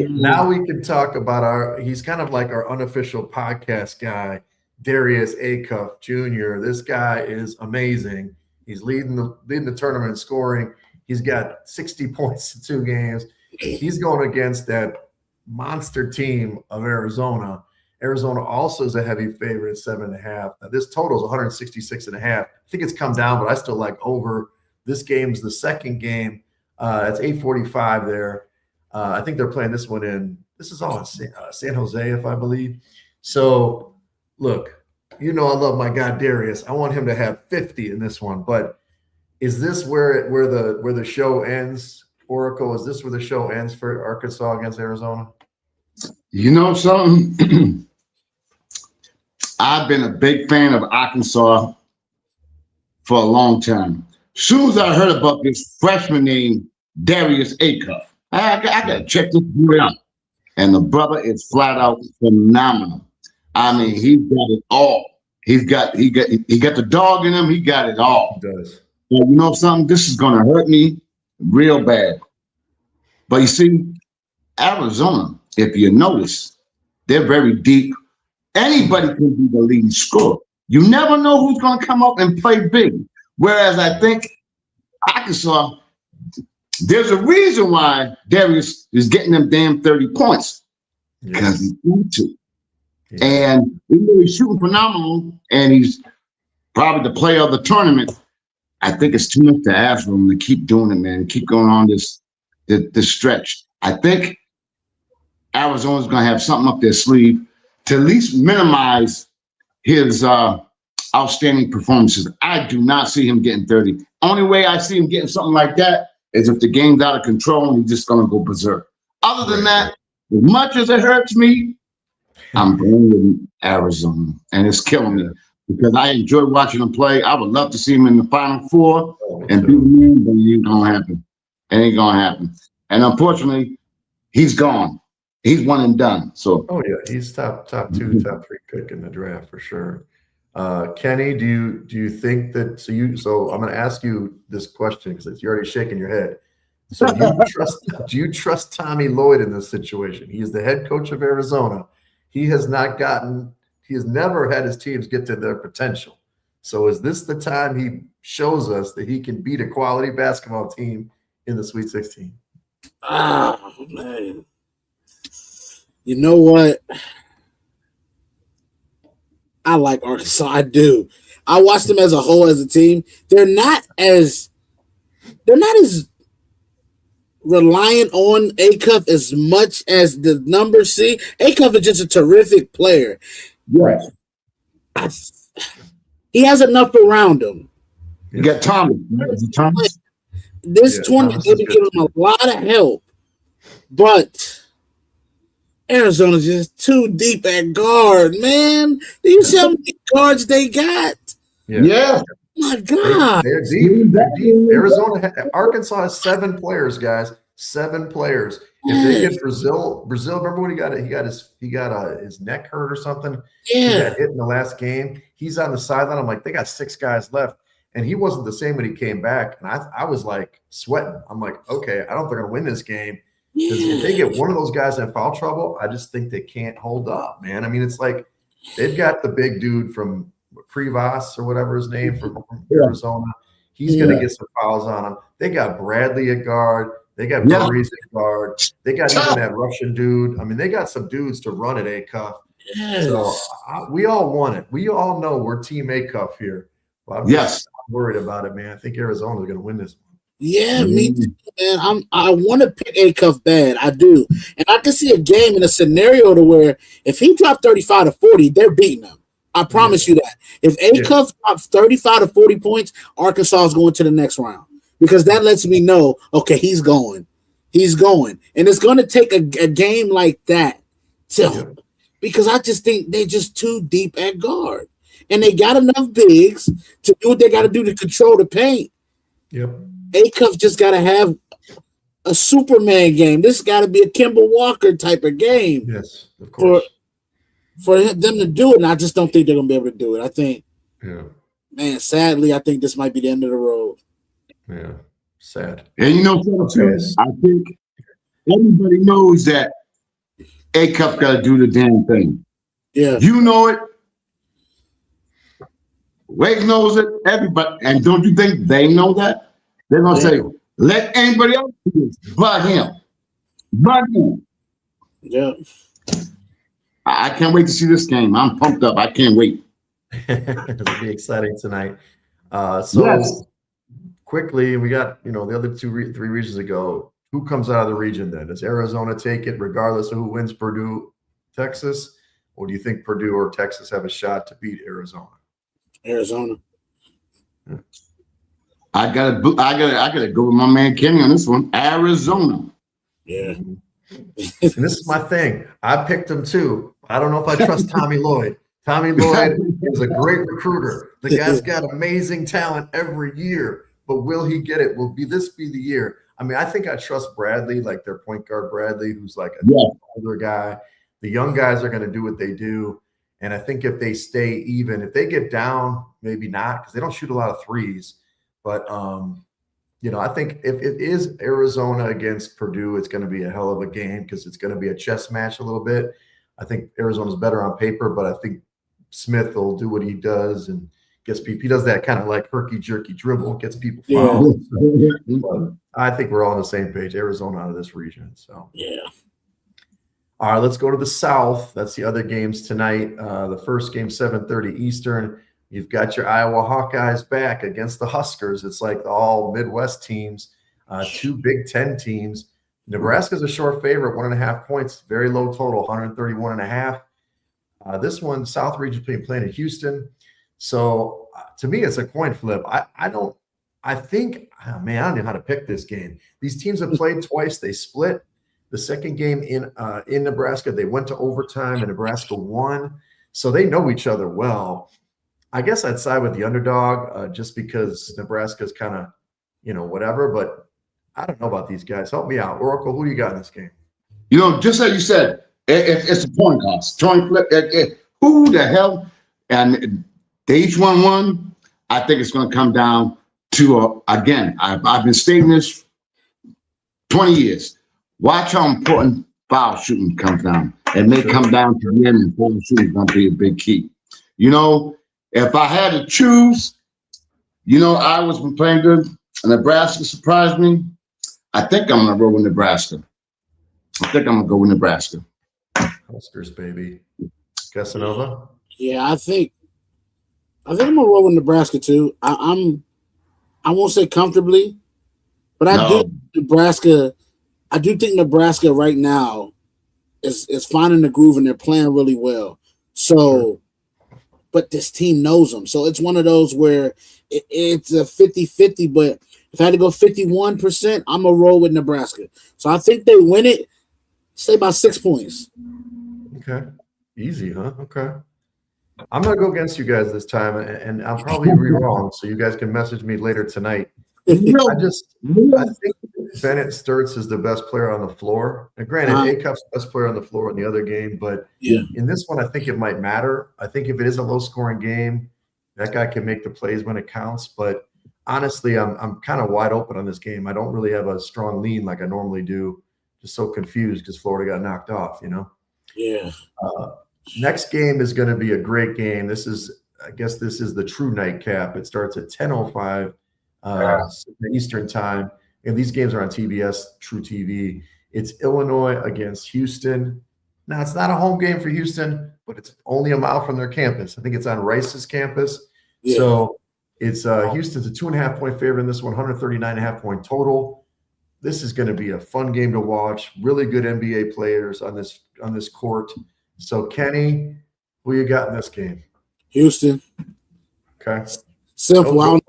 Now we can talk about he's kind of like our unofficial podcast guy, Darius Acuff Jr. This guy is amazing. He's leading the tournament in scoring. He's got 60 points in 2 games. He's going against that monster team of Arizona. Arizona also is a heavy favorite at 7.5. Now, this total is 166.5. I think it's come down, but I still like over. This game's the second game. It's 8:45 there. I think they're playing this one in. This is all in San Jose, if I believe. So, look, I love my guy Darius. I want him to have 50 in this one. But is this where the show ends, Oracle? Is this where the show ends for Arkansas against Arizona? You know something? I've been a big fan of Arkansas for a long time. Soon as I heard about this freshman named Darius Acuff, I got to check this dude out. And the brother is flat out phenomenal. He's got it all. He got the dog in him. He got it all. He does. So you know something? This is going to hurt me real bad. But you see, Arizona, if you notice, they're very deep. Anybody can be the leading scorer. You never know who's going to come up and play big. Whereas I think Arkansas, there's a reason why Darius is getting them damn 30 points. Because he's going to. Yeah. And even though he's shooting phenomenal and he's probably the player of the tournament, I think it's too much to ask for him to keep doing it, man. Keep going on this stretch. I think Arizona's going to have something up their sleeve to at least minimize his outstanding performances. I do not see him getting 30. Only way I see him getting something like that is if the game's out of control and he's just going to go berserk. Other than that, as much as it hurts me, I'm going with Arizona, and it's killing me because I enjoy watching him play. I would love to see him in the Final Four and beat him, but it ain't going to happen. It ain't going to happen. And unfortunately, he's gone. He's one and done. So, he's top 2, top 3 pick in the draft for sure. Kenny, do you think that? So I'm going to ask you this question because you're already shaking your head. So do you trust Tommy Lloyd in this situation? He is the head coach of Arizona. He has never had his teams get to their potential. So is this the time he shows us that he can beat a quality basketball team in the Sweet 16? Oh, man. You know what? I like Arkansas. I do. I watched them as a whole as a team. They're not as reliant on Acuff as much as the numbers see. Acuff is just a terrific player. yes. He has enough around him. You got Thomas. Is it Thomas? This tournament, they've been giving him a lot of help, but Arizona's just too deep at guard, man. Do you see how many guards they got? Yeah. My God. They're deep. They're deep. Arkansas has 7 players, guys. 7 players. If they get Brazil, remember when he got his neck hurt or something? Yeah. He got hit in the last game. He's on the sideline. I'm like, they got 6 guys left. And he wasn't the same when he came back. And I was like sweating. I'm like, okay, I don't think they're going to win this game. Because if they get one of those guys in foul trouble, I just think they can't hold up, man. I mean, it's like they've got the big dude from Privas or whatever his name from Arizona. He's going to get some fouls on him. They got Bradley at guard. They got Maurice at guard. They got even that Russian dude. I mean, they got some dudes to run at A-Cuff. Yes. So we all want it. We all know we're Team A-Cuff here. But I'm just worried about it, man. I think Arizona's going to win this one. Yeah, me too, man. I want to pick Acuff bad. I do. And I can see a game in a scenario to where if he dropped 35 to 40, they're beating him. I promise you that. If Acuff drops 35 to 40 points, Arkansas is going to the next round. Because that lets me know, okay, he's going. He's going. And it's going to take a game like that because I just think they're just too deep at guard. And they got enough bigs to do what they got to do to control the paint. Yep. Acuff just got to have a Superman game. This got to be a Kemba Walker type of game. Yes, of course. For them to do it, and I just don't think they're going to be able to do it. I think, man, sadly, I think this might be the end of the road. Yeah, sad. And you know something? I think everybody knows that Acuff got to do the damn thing. Yeah. You know it. Wegs knows it. Everybody. And don't you think they know that? They're going to say, let anybody else do this but him. But him. Yeah. I can't wait to see this game. I'm pumped up. I can't wait. It'll be exciting tonight. Quickly, we got the other 3 regions to go. Who comes out of the region then? Does Arizona take it regardless of who wins Purdue, Texas? Or do you think Purdue or Texas have a shot to beat Arizona? Arizona. I gotta go with my man Kenny on this one. Arizona. Yeah. And this is my thing. I picked him too. I don't know if I trust Tommy Lloyd. Tommy Lloyd is a great recruiter. The guy's got amazing talent every year. But will he get it? Will this be the year? I mean, I think I trust Bradley, like their point guard Bradley, who's like an older guy. The young guys are going to do what they do. And I think if they stay even, if they get down, maybe not, because they don't shoot a lot of threes. But, I think if it is Arizona against Purdue, it's going to be a hell of a game because it's going to be a chess match a little bit. I think Arizona's better on paper, but I think Smith will do what he does and gets people. He does that kind of like herky-jerky dribble, gets people fouled. So, I think we're all on the same page. Arizona out of this region. So yeah. All right, let's go to the South. That's the other games tonight. The first game, 7:30 Eastern. You've got your Iowa Hawkeyes back against the Huskers. It's like all Midwest teams, two Big Ten teams. Nebraska's a short favorite, 1.5 points, very low total, 131.5. This one, South Region playing in Houston. So to me, it's a coin flip. I don't know how to pick this game. These teams have played twice. They split. The second game in Nebraska, they went to overtime and Nebraska won. So they know each other well. I guess I'd side with the underdog just because Nebraska's kind of, whatever. But I don't know about these guys. Help me out. Oracle, who do you got in this game? Just like you said, it's a coin toss. Coin flip. Who the hell? And they each won. I think it's going to come down to, again, I've been stating this 20 years. Watch how important foul shooting comes down. It may come down to the end, and foul shooting is going to be a big key. If I had to choose, Iowa's been playing good. Nebraska surprised me. I think I'm going to roll with Nebraska. Go with Nebraska. Huskers, baby. Cassanova? Yeah, I think I'm going to roll with Nebraska, too. I won't say comfortably, but I do think Nebraska right now is finding the groove and they're playing really well. So, but this team knows them. So it's one of those where it's a 50-50, but if I had to go 51%, I'm going to roll with Nebraska. So I think they win it, say by 6 points. Okay. Easy, huh? Okay. I'm going to go against you guys this time, and I'll probably be wrong, so you guys can message me later tonight. I think Bennett Sturtz is the best player on the floor. And granted, Acup's the best player on the floor in the other game, but in this one, I think it might matter. I think if it is a low-scoring game, that guy can make the plays when it counts. But honestly, I'm kind of wide open on this game. I don't really have a strong lean like I normally do. Just so confused because Florida got knocked off, Yeah. Next game is going to be a great game. This is the true nightcap. It starts at 10:05 Eastern time. And these games are on TBS, True TV. It's Illinois against Houston. Now, it's not a home game for Houston, but it's only a mile from their campus. I think it's on Rice's campus. Yeah. So it's Houston's a 2.5-point favorite in this one, 139.5-point total. This is going to be a fun game to watch. Really good NBA players on this court. So, Kenny, who you got in this game? Houston. Okay. Simple. I don't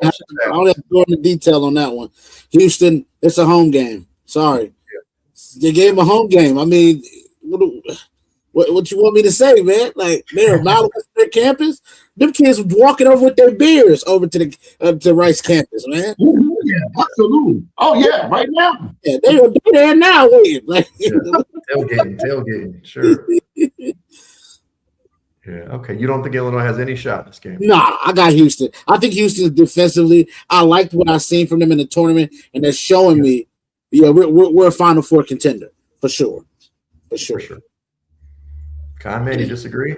have to go into detail on that one. Houston, it's a home game. Sorry. Yeah. They gave them a home game. I mean, what you want me to say, man? Like, they're a mile away from their campus. Them kids were walking over with their beers over to the Rice campus, man. Yeah, absolutely. Oh, yeah, right now. Yeah, they're there now waiting. Like, tailgating, sure. Yeah, okay. You don't think Illinois has any shot in this game? Nah, I got Houston. I think Houston defensively. I liked what I've seen from them in the tournament, and they're showing me, we're a Final Four contender for sure. For sure. Conn, man, you disagree?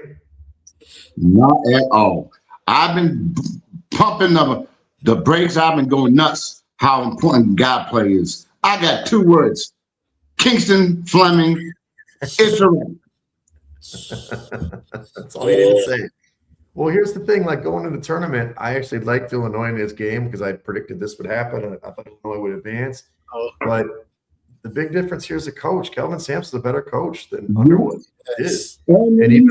Not at all. I've been pumping the brakes. I've been going nuts how important guard play is. I got 2 words. Kingston, Fleming, it's a wrap. That's all you need to say. Well, here's the thing. Like, going to the tournament, I actually liked Illinois in this game because I predicted this would happen. And I thought Illinois would advance. But the big difference here is the coach. Kelvin Sampson's a better coach than Underwood is. And even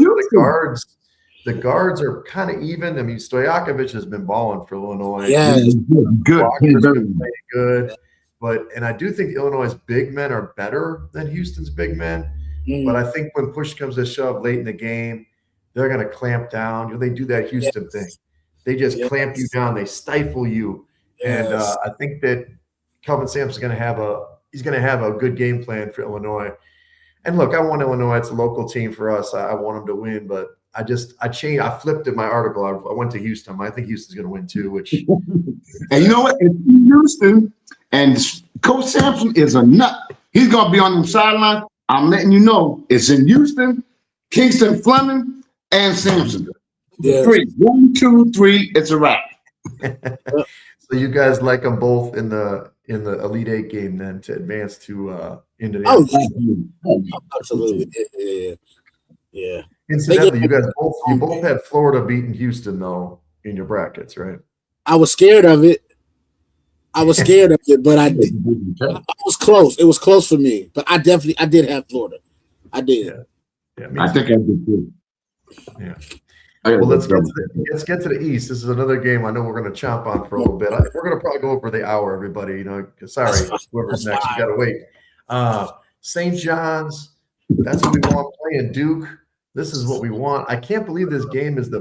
the guards are kind of even. I mean, Stojakovic has been balling for Illinois. Yeah, good. Good. And I do think Illinois' big men are better than Houston's big men. But I think when push comes to shove late in the game, they're going to clamp down. They do that Houston thing. They just clamp you down. They stifle you. And I think that Kelvin Sampson's going to have a good game plan for Illinois. And look, I want Illinois. It's a local team for us. I want them to win. But I flipped in my article. I went to Houston. I think Houston's going to win too. Which and you know what? It's Houston, and Coach Sampson is a nut. He's going to be on the sideline. I'm letting you know it's in Houston, Kingston, Fleming, and Sampson. Yes. 3. 1, 2, 3. It's a wrap. So you guys like them both in the in the Elite Eight game then to advance to Oh, Indianapolis. absolutely. Yeah. Incidentally, you both had Florida beating Houston though in your brackets, right? I was scared of it. But I was close. It was close for me. But I did have Florida. I did. Yeah, I think I did too. Yeah. Well, let's get to the East. This is another game I know we're going to chomp on for a little bit. We're going to probably go over the hour, everybody. Sorry, whoever's next, you got to wait. St. John's, that's what we want playing Duke. This is what we want. I can't believe this game is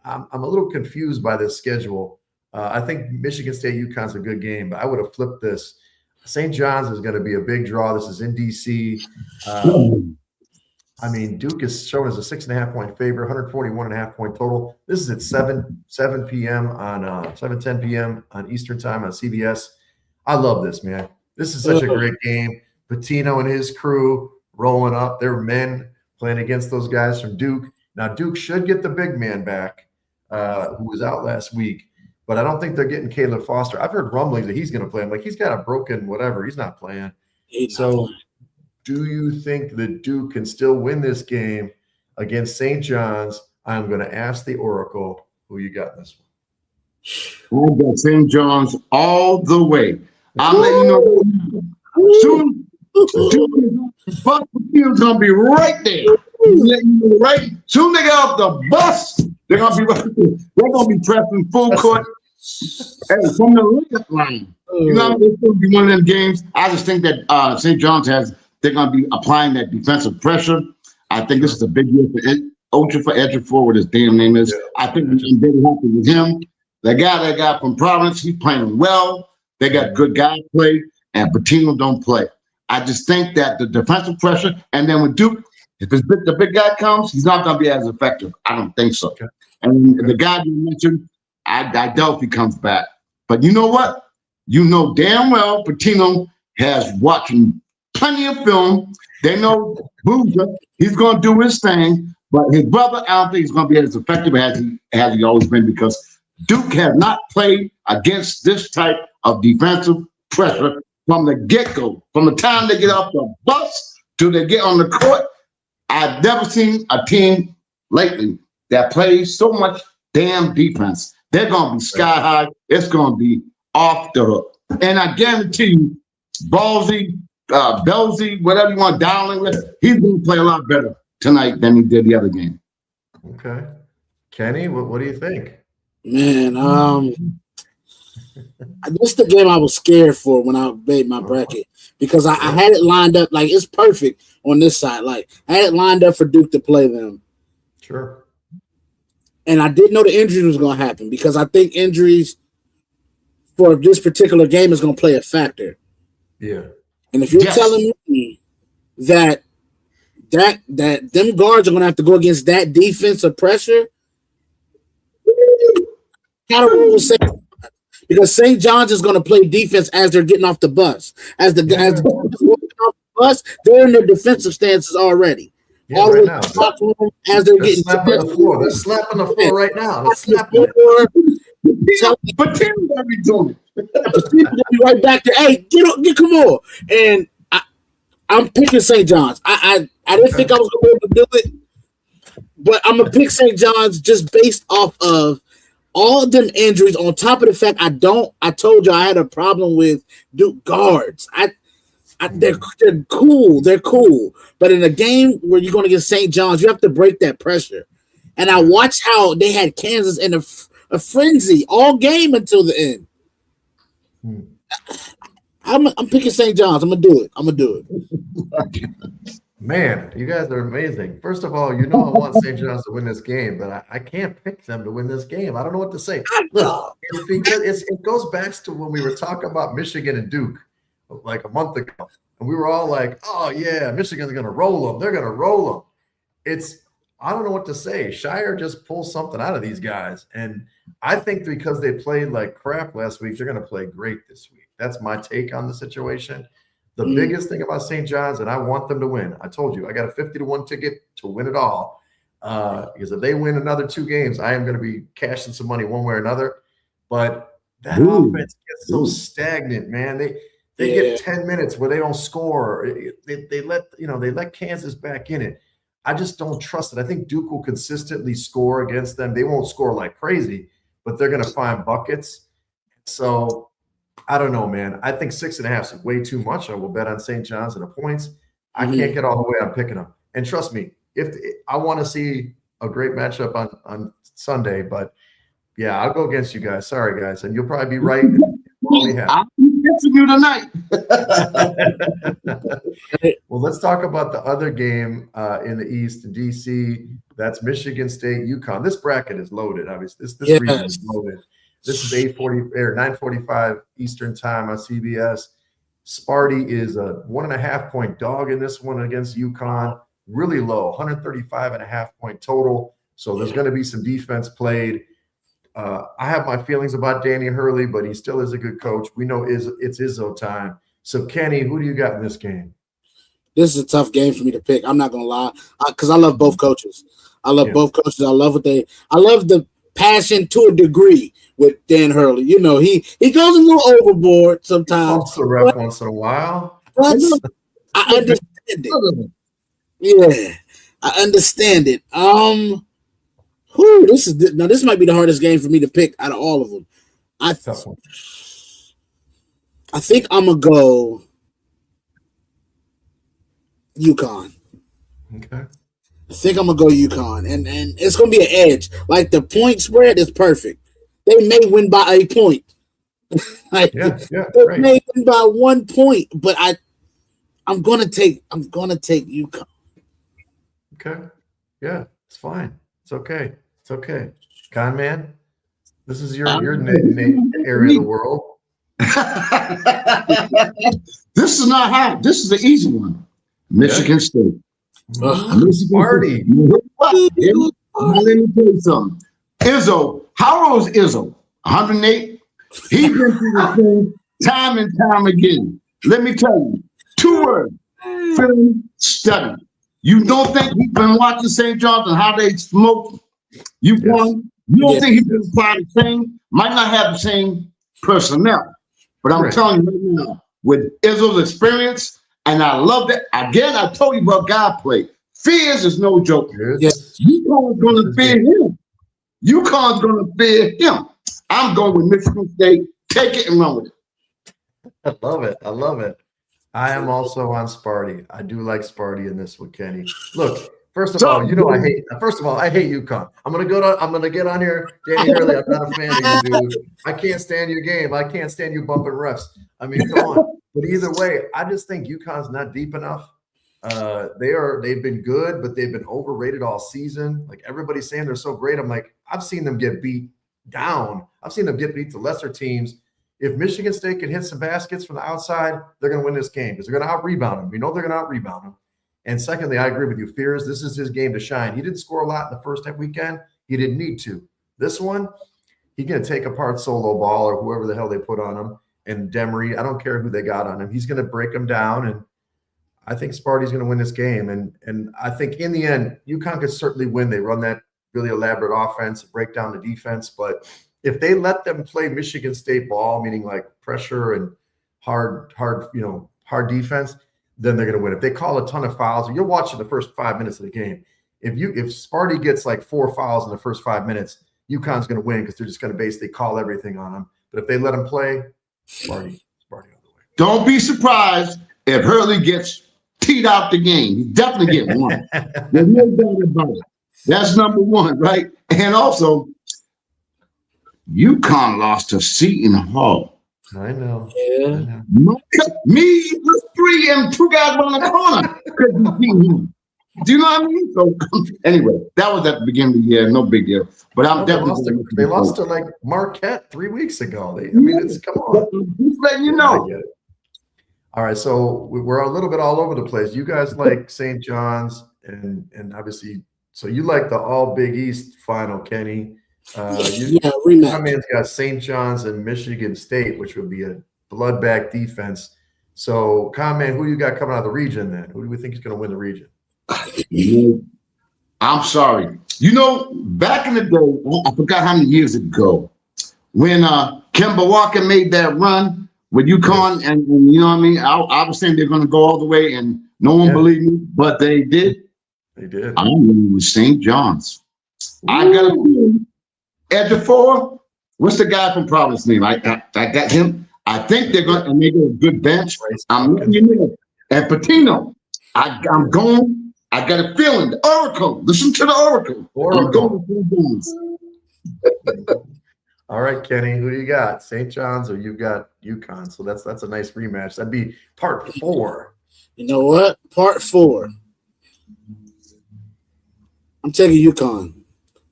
I'm a little confused by this schedule. I think Michigan State UConn's a good game, but I would have flipped this. St. John's is going to be a big draw. This is in D.C. Duke is shown as a 6.5-point favorite, 141.5 point total. This is at 7 p.m. on 7:10 p.m. on Eastern time on CBS. I love this, man. This is such a great game. Pitino and his crew rolling up. They're men playing against those guys from Duke. Now, Duke should get the big man back, who was out last week, but I don't think they're getting Caleb Foster. I've heard rumblings that he's going to play. I'm like, he's got a broken whatever. He's not playing. Do you think that Duke can still win this game against St. John's? I'm going to ask the Oracle who you got in this one. I got St. John's all the way. I'll let you know. Soon, Buck Field's going to be right there. Let you know, right? Soon they get off the bus, they're going to be right there. They're going to be pressing full court. Hey, from the left line. It's going to be one of them games. I just think that St. John's they're going to be applying that defensive pressure. I think this is a big year for Ejiofor, what his damn name is. I think I'm very happy with him. The guy they got from Providence, he's playing well. They got good guys play, and Pitino don't play. I just think that the defensive pressure, and then with Duke, if the big guy comes, he's not going to be as effective. I don't think so. Okay. And the guy you mentioned, I doubt if he comes back. But you know what? You know damn well Pitino has watching plenty of film. They know Boozer, he's going to do his thing, but his brother, I don't think he's going to be as effective as he always been, because Duke has not played against this type of defensive pressure from the get-go. From the time they get off the bus till they get on the court, I've never seen a team lately that plays so much damn defense. They're going to be sky high. It's going to be off the hook. And I guarantee you, Belzy, whatever you want, Dowling with, he's going to play a lot better tonight than he did the other game. Okay. Kenny, what do you think? Man, this is the game I was scared for when I made my bracket, because I had it lined up like it's perfect on this side. Like I had it lined up for Duke to play them. Sure. And I didn't know the injury was going to happen, because I think injuries for this particular game is going to play a factor. Yeah. And if you're telling me that them guards are going to have to go against that defensive pressure, kind of will say, because St. John's is going to play defense as they're getting off the bus. As the guys walking off the bus, they're in their defensive stances already. Yeah, right now. As they're getting slapping the floor. They're slapping the floor right now. They're slapping But Tim's going to be doing it. People be right back there. Hey, come on! And I'm picking St. John's. I didn't think I was going to be able to do it, but I'm gonna pick St. John's just based off of all of them injuries. On top of the fact, I told you I had a problem with Duke guards. They're cool. They're cool. But in a game where you're going to get St. John's, you have to break that pressure. And I watched how they had Kansas in a frenzy all game until the end. I'm picking St. John's. I'm gonna do it. Man, you guys are amazing. First of all, I want St. John's to win this game, but I can't pick them to win this game. I don't know what to say. Look, it's because it goes back to when we were talking about Michigan and Duke like a month ago, and we were all like, "Oh yeah, Michigan's gonna roll them. They're gonna roll them." I don't know what to say. Shire just pulls something out of these guys, and I think because they played like crap last week, they're gonna play great this week. That's my take on the situation. The biggest thing about St. John's, and I want them to win. I told you, I got a 50-1 ticket to win it all. Because if they win another 2 games, I am going to be cashing some money one way or another. But That offense gets so stagnant, man. They get 10 minutes where they don't score. They let Kansas back in it. I just don't trust it. I think Duke will consistently score against them. They won't score like crazy, but they're going to find buckets. So I don't know, man. I think 6.5 is way too much. I will bet on St. John's and the points. I can't get all the way on picking them. And trust me, if I want to see a great matchup on Sunday, but yeah, I'll go against you guys. Sorry, guys, and you'll probably be right. I'm against you tonight. Well, let's talk about the other game in the East, in DC. That's Michigan State, UConn. This bracket is loaded. Obviously, this region is loaded. This is 8:40 or 9:45 Eastern time on CBS. Sparty is a 1.5 point dog in this one against UConn. Really low, 135.5 point total. So there's going to be some defense played. I have my feelings about Danny Hurley, but he still is a good coach. We know it's Izzo time. So, Kenny, who do you got in this game? This is a tough game for me to pick. I'm not going to lie, because I love both coaches. I love both coaches. I love the passion to a degree with Dan Hurley. You know, he goes a little overboard sometimes. Also rough once in a while. But I understand it. Yeah, I understand it. This might be the hardest game for me to pick out of all of them. I think I'm gonna go UConn. Okay. I think I'm gonna go UConn, and it's gonna be an edge. Like the point spread is perfect. They may win by a point. They may win by 1 point, but I'm gonna take UConn. Okay. Yeah, it's fine. It's okay. It's okay. Conn man, this is your area of the world. This is not hard. This is the easy one. Michigan State. Sparty. Let me tell you something. Izzo, how old is Izzo? 108? He's been through the thing time and time again. Let me tell you, 2 words. Film study. You don't think he's been watching St. John's and how they smoke? You don't think he's been applying the same? Might not have the same personnel. But I'm telling you right now, with Izzo's experience, and I love that. Again, I told you about God play. Fears is no joke. Yes. UConn's going to fear him. UConn's going to fear him. I'm going with Michigan State. Take it and run with it. I love it. I love it. I am also on Sparty. I do like Sparty in this with Kenny. Look, first of all, you know I hate UConn. I'm gonna get on here, Danny Hurley. I'm not a fan of you, dude. I can't stand your game. I can't stand you bumping refs. I mean, come on. But either way, I just think UConn's not deep enough. They've been good, but they've been overrated all season. Like everybody's saying they're so great. I'm like, I've seen them get beat down. I've seen them get beat to lesser teams. If Michigan State can hit some baskets from the outside, they're going to win this game because they're going to out-rebound them. We know they're going to out-rebound them. And secondly, I agree with you. Fears, this is his game to shine. He didn't score a lot in the first weekend. He didn't need to. This one, he's going to take apart Solo Ball or whoever the hell they put on him. And Demery, I don't care who they got on him. He's going to break them down. And I think Sparty's going to win this game. And I think in the end, UConn could certainly win. They run that really elaborate offense, break down the defense. But if they let them play Michigan State ball, meaning like pressure and hard defense, then they're going to win. If they call a ton of fouls, you're watching the first 5 minutes of the game. If Sparty gets like 4 fouls in the first 5 minutes, UConn's going to win because they're just going to basically call everything on them. But if they let them play, Sparty all the way. Don't be surprised if Hurley gets teed out the game. He definitely get one. There's no doubt about it. That's number one, right? And also, UConn lost to Seton Hall. I know. Yeah. Me, the 3 and 2 guys on the corner couldn't beat him. Do you know what I mean? So anyway, that was at the beginning of the year. No big deal. But I'm definitely they lost to like Marquette 3 weeks ago. Come on. Just letting you know. All right, so we're a little bit all over the place. You guys like St. John's and obviously, so you like the all Big East final, Kenny. Rematch. My man's got St. John's and Michigan State, which would be a bloodbath defense. So, comment, who you got coming out of the region then? Who do we think is going to win the region? I'm sorry. You know, back in the day, I forgot how many years ago, when Kemba Walker made that run with UConn, and you know what I mean? I was saying they're going to go all the way, and no one believed me, but they did. They did. I'm going with St. John's. I got a feeling. At the 4, what's the guy from Providence name? I got him. I think they're going to make a good bench. I'm letting you know. And Patino, I'm going. I got a feeling. The Oracle. Listen to the Oracle. I'm going with St. John's. All right, Kenny, who do you got? St. John's or you got UConn? So that's a nice rematch. That'd be part 4. You know what? Part 4. I'm taking UConn.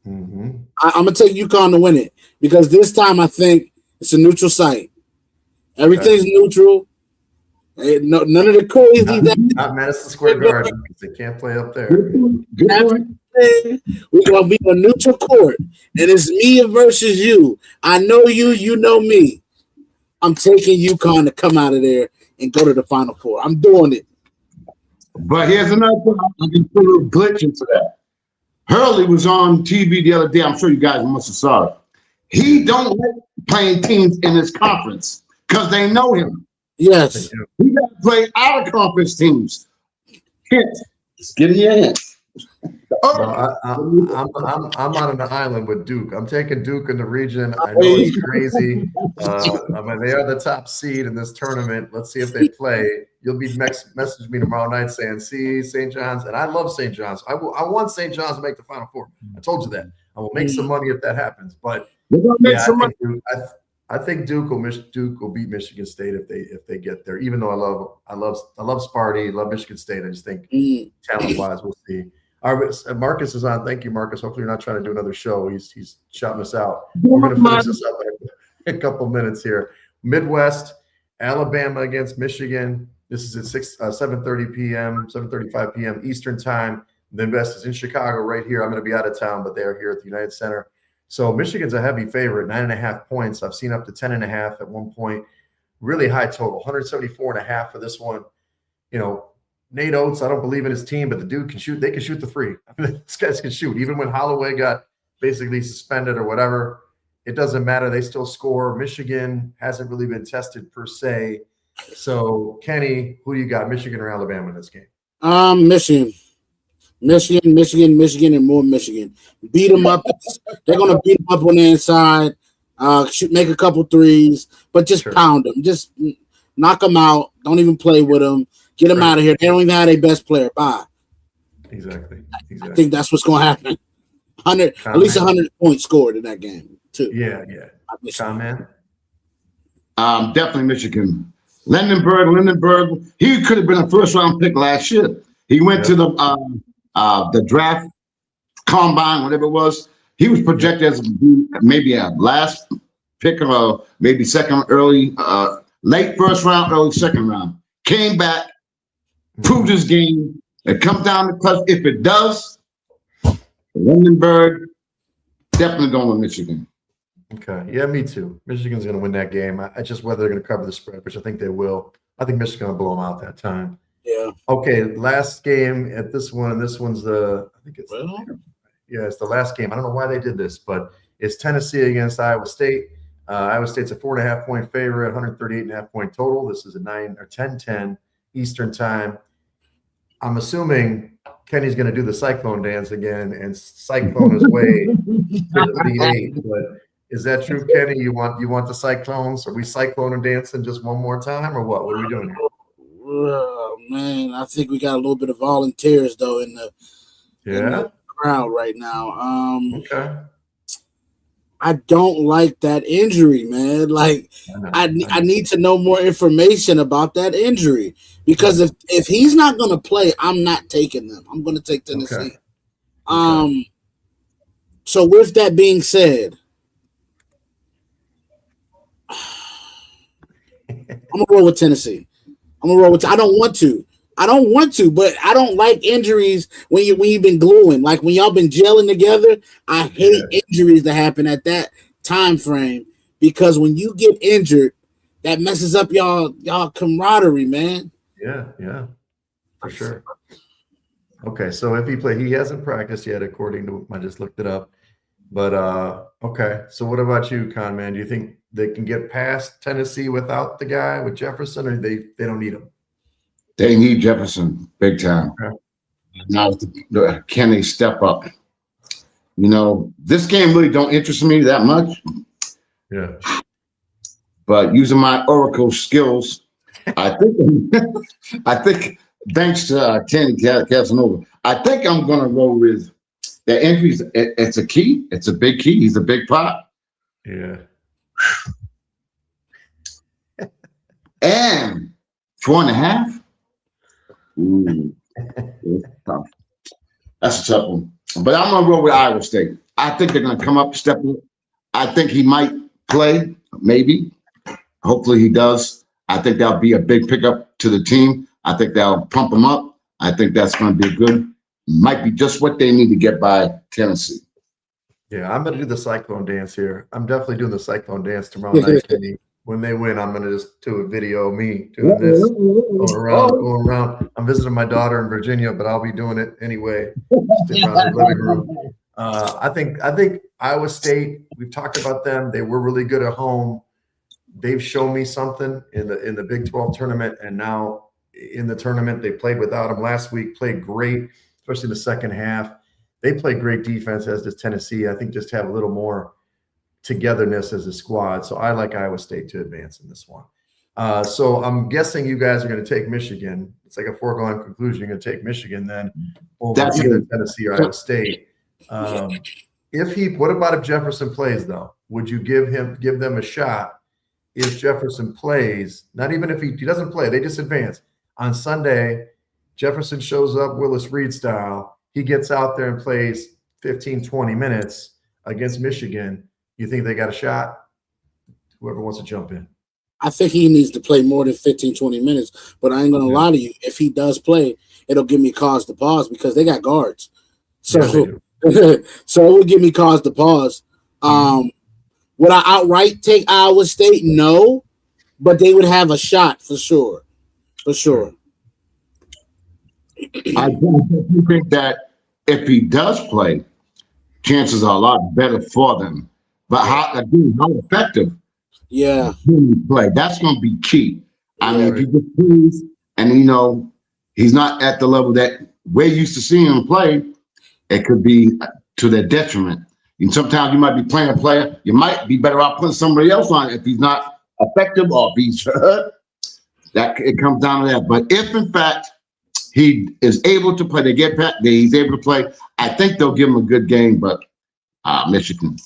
Mm-hmm. I'm gonna take UConn to win it because this time I think it's a neutral site. Everything's neutral. None of the crazy. Not Madison Square Garden because they can't play up there. We're gonna be a neutral court, and it's me versus you. I know you, you know me. I'm taking UConn to come out of there and go to the Final Four. I'm doing it. But here's another thing. I can put a little glitch into that. Hurley was on TV the other day. I'm sure you guys must have saw it. He don't like playing teams in his conference because they know him. Yes. He got to play out of conference teams. Hint. Just get in your hand. I'm on an island with Duke. I'm taking Duke in the region. I know it's crazy. I mean, they are the top seed in this tournament. Let's see if they play. You'll be message me tomorrow night saying, "See St. John's," and I love St. John's. I want St. John's to make the Final Four. I told you that. I will make some money if that happens. But yeah, I think Duke will beat Michigan State if they get there. Even though I love Sparty, love Michigan State. I just think talent wise, we'll see. All right, Marcus is on. Thank you, Marcus. Hopefully, you're not trying to do another show. He's shouting us out. We're going to finish this up in a couple minutes here. Midwest, Alabama against Michigan. This is at 7:30 p.m., 7:35 p.m. Eastern time. The Midwest is in Chicago right here. I'm going to be out of town, but they are here at the United Center. So Michigan's a heavy favorite, 9.5 points. I've seen up to 10.5 at one point. Really high total, 174.5 for this one. You know, Nate Oates, I don't believe in his team, but the dude can shoot. They can shoot the three. I mean, these guys can shoot. Even when Holloway got basically suspended or whatever, it doesn't matter. They still score. Michigan hasn't really been tested per se. So, Kenny, who do you got, Michigan or Alabama in this game? Michigan, and more Michigan. Beat them up. They're going to beat them up on the inside, make a couple threes, but just pound them. Just knock them out. Don't even play with them. Get them out of here. They don't even have their best player. Bye. Exactly. I think that's what's going to happen. At least 100 points scored in that game, too. Yeah. Comment? Definitely Michigan. Lindenberg, he could have been a first-round pick last year. He went to the draft combine, whatever it was. He was projected as maybe a last pick or maybe second, early, late first round, early second round. Came back, proved his game. It comes down to clutch. If it does, Lindenberg definitely going with Michigan. Okay. Yeah, me too. Michigan's going to win that game. I just whether they're going to cover the spread, which I think they will. I think Michigan's going to blow them out that time. Yeah. Okay. Last game at this one. This one's it's the last game. I don't know why they did this, but it's Tennessee against Iowa State. Iowa State's a 4.5 point favorite, 138.5 point total. This is a 9 or 10:10 Eastern time. I'm assuming Kenny's going to do the cyclone dance again and cyclone his way to the 8. But is that true, Kenny? You want the cyclones? Are we cyclone and dancing just one more time, or what? What are we doing here? Oh, man, I think we got a little bit of volunteers though in the crowd right now. Okay. I don't like that injury, man. Like, I need to know more information about that injury because if he's not going to play, I'm not taking them. I'm going to take Tennessee. Okay. So with that being said, I'm gonna roll with Tennessee. I don't want to, but I don't like injuries when you've been gluing. Like when y'all been gelling together, I hate injuries that happen at that time frame because when you get injured, that messes up y'all camaraderie, man. Yeah, for sure. Okay, so if he hasn't practiced yet, according to I just looked it up. But okay, so what about you, Conn, man? Do you think they can get past Tennessee without the guy with Jefferson, or they don't need him? They need Jefferson big time. Okay. Now, can they step up? You know, this game really don't interest me that much. Yeah. But using my Oracle skills, I think thanks to Kenny Cassanova, I think I'm going to roll with the injuries. It's a key. It's a big key. He's a big pot. Yeah. And 4.5. Ooh, that's tough. That's a tough one. But I'm going to roll with Iowa State. I think they're going to come up, step up. I think he might play, maybe. Hopefully he does. I think that'll be a big pickup to the team. I think that'll pump them up. I think that's going to be good. Might be just what they need to get by Tennessee. Yeah, I'm going to do the Cyclone dance here. I'm definitely doing the Cyclone dance tomorrow night, Kenny. When they win, I'm going to just do a video of me doing this, going around. I'm visiting my daughter in Virginia, but I'll be doing it anyway, sitting around the living room. I think Iowa State, we've talked about them. They were really good at home. They've shown me something in the Big 12 tournament, and now in the tournament, they played without him last week, played great, especially in the second half. They played great defense, as does Tennessee. I think just have a little more togetherness as a squad. So I like Iowa State to advance in this one. So I'm guessing you guys are going to take Michigan. It's like a foregone conclusion. You're going to take Michigan then over either Tennessee or Iowa State. What about if Jefferson plays though? Would you give them a shot if Jefferson plays? Not even if he doesn't play, they just advance. On Sunday, Jefferson shows up Willis Reed style. He gets out there and plays 15, 20 minutes against Michigan. You think they got a shot? Whoever wants to jump in. I think he needs to play more than 15, 20 minutes. But I ain't going to lie to you. If he does play, it'll give me cause to pause because they got guards. So, so it would give me cause to pause. Would I outright take Iowa State? No. But they would have a shot for sure. For sure. I think that if he does play, chances are a lot better for them. But how effective? Yeah, He play. That's going to be key. I mean, if he just plays and he's not at the level that we're used to seeing him play, it could be to their detriment. And sometimes you might be playing a player, you might be better off putting somebody else on if he's not effective or if he's hurt. That it comes down to that. But if in fact he is able to play, he's able to play, I think they'll give him a good game. But Michigan.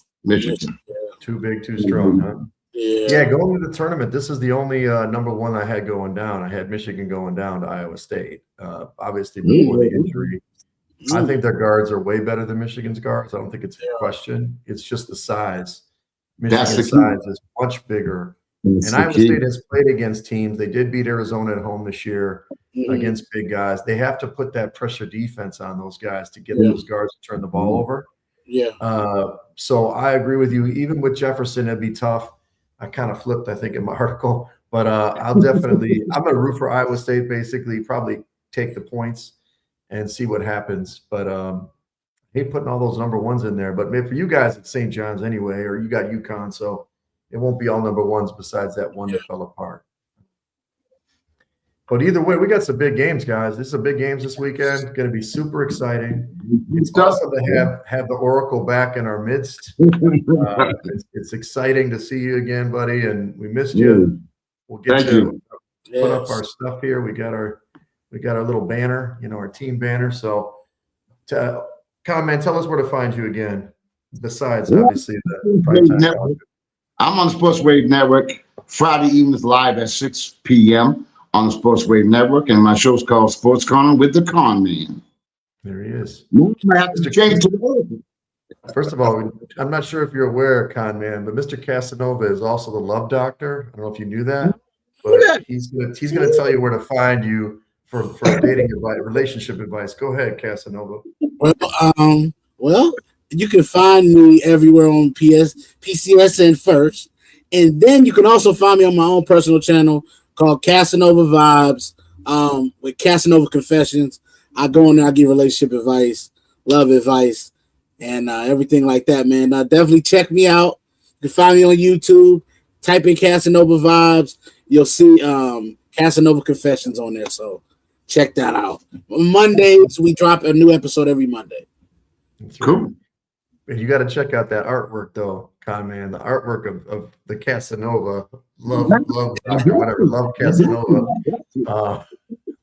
Too big, too strong, huh? Yeah, going to the tournament, this is the only number one I had going down. I had Michigan going down to Iowa State, obviously before the injury. I think their guards are way better than Michigan's guards. I don't think it's a question. It's just the size. Michigan's size is much bigger. And Iowa State has played against teams. They did beat Arizona at home this year against big guys. They have to put that pressure defense on those guys to get those guards to turn the ball over. Yeah. So I agree with you. Even with Jefferson, it'd be tough. I kind of flipped, I think, in my article. But I'm going to root for Iowa State, basically, probably take the points and see what happens. But I hate putting all those number ones in there. But maybe for you guys, it's St. John's anyway, or you got UConn, so it won't be all number ones besides that one that fell apart. But either way, we got some big games, guys. This is a big games this weekend. Going to be super exciting. It's awesome to have the Oracle back in our midst. It's exciting to see you again, buddy, and we missed you. We'll get to put up our stuff here. We got our little banner, our team banner. So, Conn, man, tell us where to find you again. Besides, obviously, the primetime network. I'm on the Sports Wave Network Friday evenings live at 6 p.m. on the Sports Wave Network, and my show's called Sports Corner with the Conn Man. There he is. First of all, I'm not sure if you're aware, Conn Man, but Mr. Cassanova is also the love doctor. I don't know if you knew that, but he's going to tell you where to find you for dating advice, relationship advice. Go ahead, Cassanova. Well, you can find me everywhere on PCSN first, and then you can also find me on my own personal channel called Cassanova Vibes, with Cassanova Confessions. I go in there, I give relationship advice, love advice, and everything like that, man. Definitely check me out. You can find me on YouTube, type in Cassanova vibes. You'll see Cassanova Confessions on there. So check that out. Mondays, we drop a new episode every Monday. That's Cool. right. And you got to check out that artwork, though, Con Man. The artwork of the Cassanova. Love Cassanova.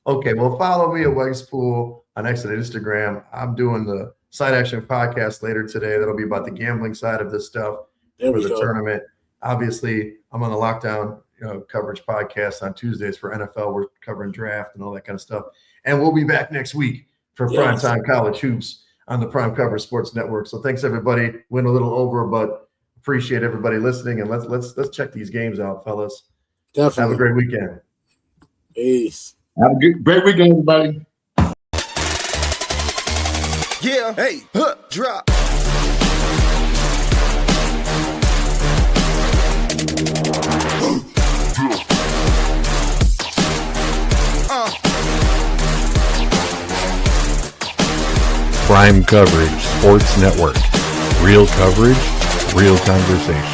Okay, well, follow me at Wegs Pool on X and Instagram. I'm doing the Side Action podcast later today. That'll be about the gambling side of this stuff for the tournament. Obviously, I'm on the Lockdown coverage podcast on Tuesdays for NFL. We're covering draft and all that kind of stuff. And we'll be back next week for Primetime College Hoops on the Prime Cover Sports Network. So thanks, everybody. Went a little over, but appreciate everybody listening. And let's check these games out, fellas. Definitely. Have a great weekend. Peace. Have a great weekend, everybody. Yeah, hey, drop. Prime Coverage Sports Network. Real coverage, real conversation.